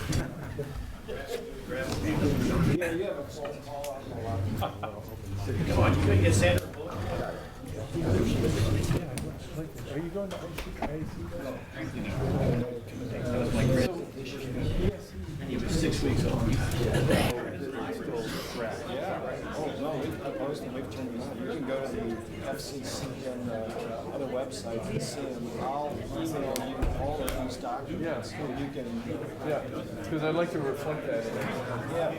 Yeah, you have a phone call. Come on, you couldn't get Sandra Bullock? Are you going to ASE? That was my grandson. And he was 6 weeks old. Yeah, right. Oh, no, we've proposed and we've turned them on. You can go to the FCC and other websites and see them. I'll email you all of these documents. So you can. Yeah, because I'd like to reflect that. Yeah,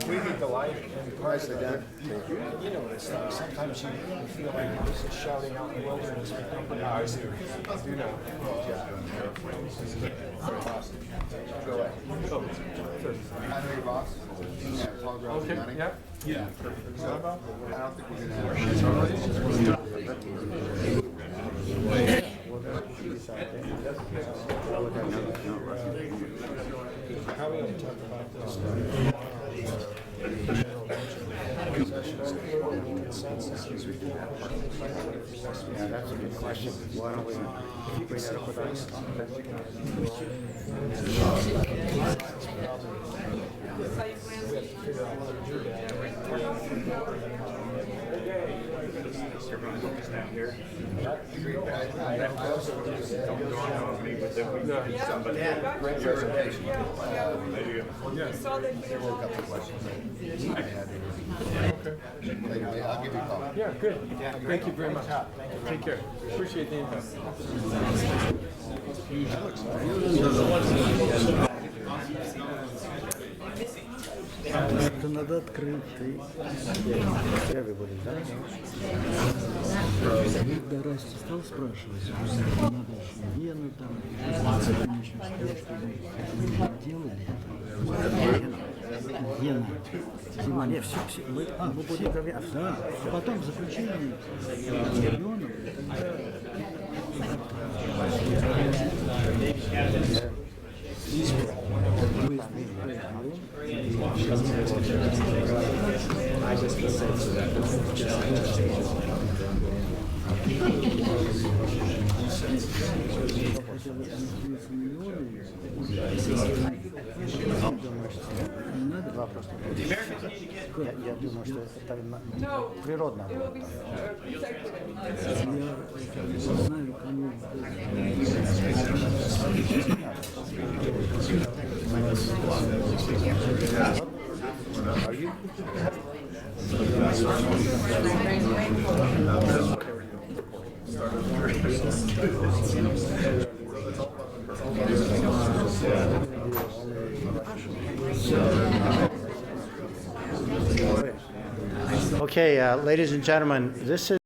we need the light and part of that. You know what it's like. Sometimes you feel like you're just shouting out in the wilderness. I see. You know. Go ahead. Henry Voss. Okay, yeah. Yeah. I don't think we're gonna How are we going to talk about this? Yeah, that's a good question. Why don't we bring that up with us? Great presentation. Later, I'll give you a call. Yeah, good. Thank you very much. Take care. Appreciate the invite. Это надо открытый. Everybody, да? Когда Расти стал спрашивать, надо вену там, делали это. Вена. Не, все, мы будем говорить. Да, а потом в заключении ребенок. Я думаю, что это природно. Я знаю, кому. Are you? Okay, ladies and gentlemen, this is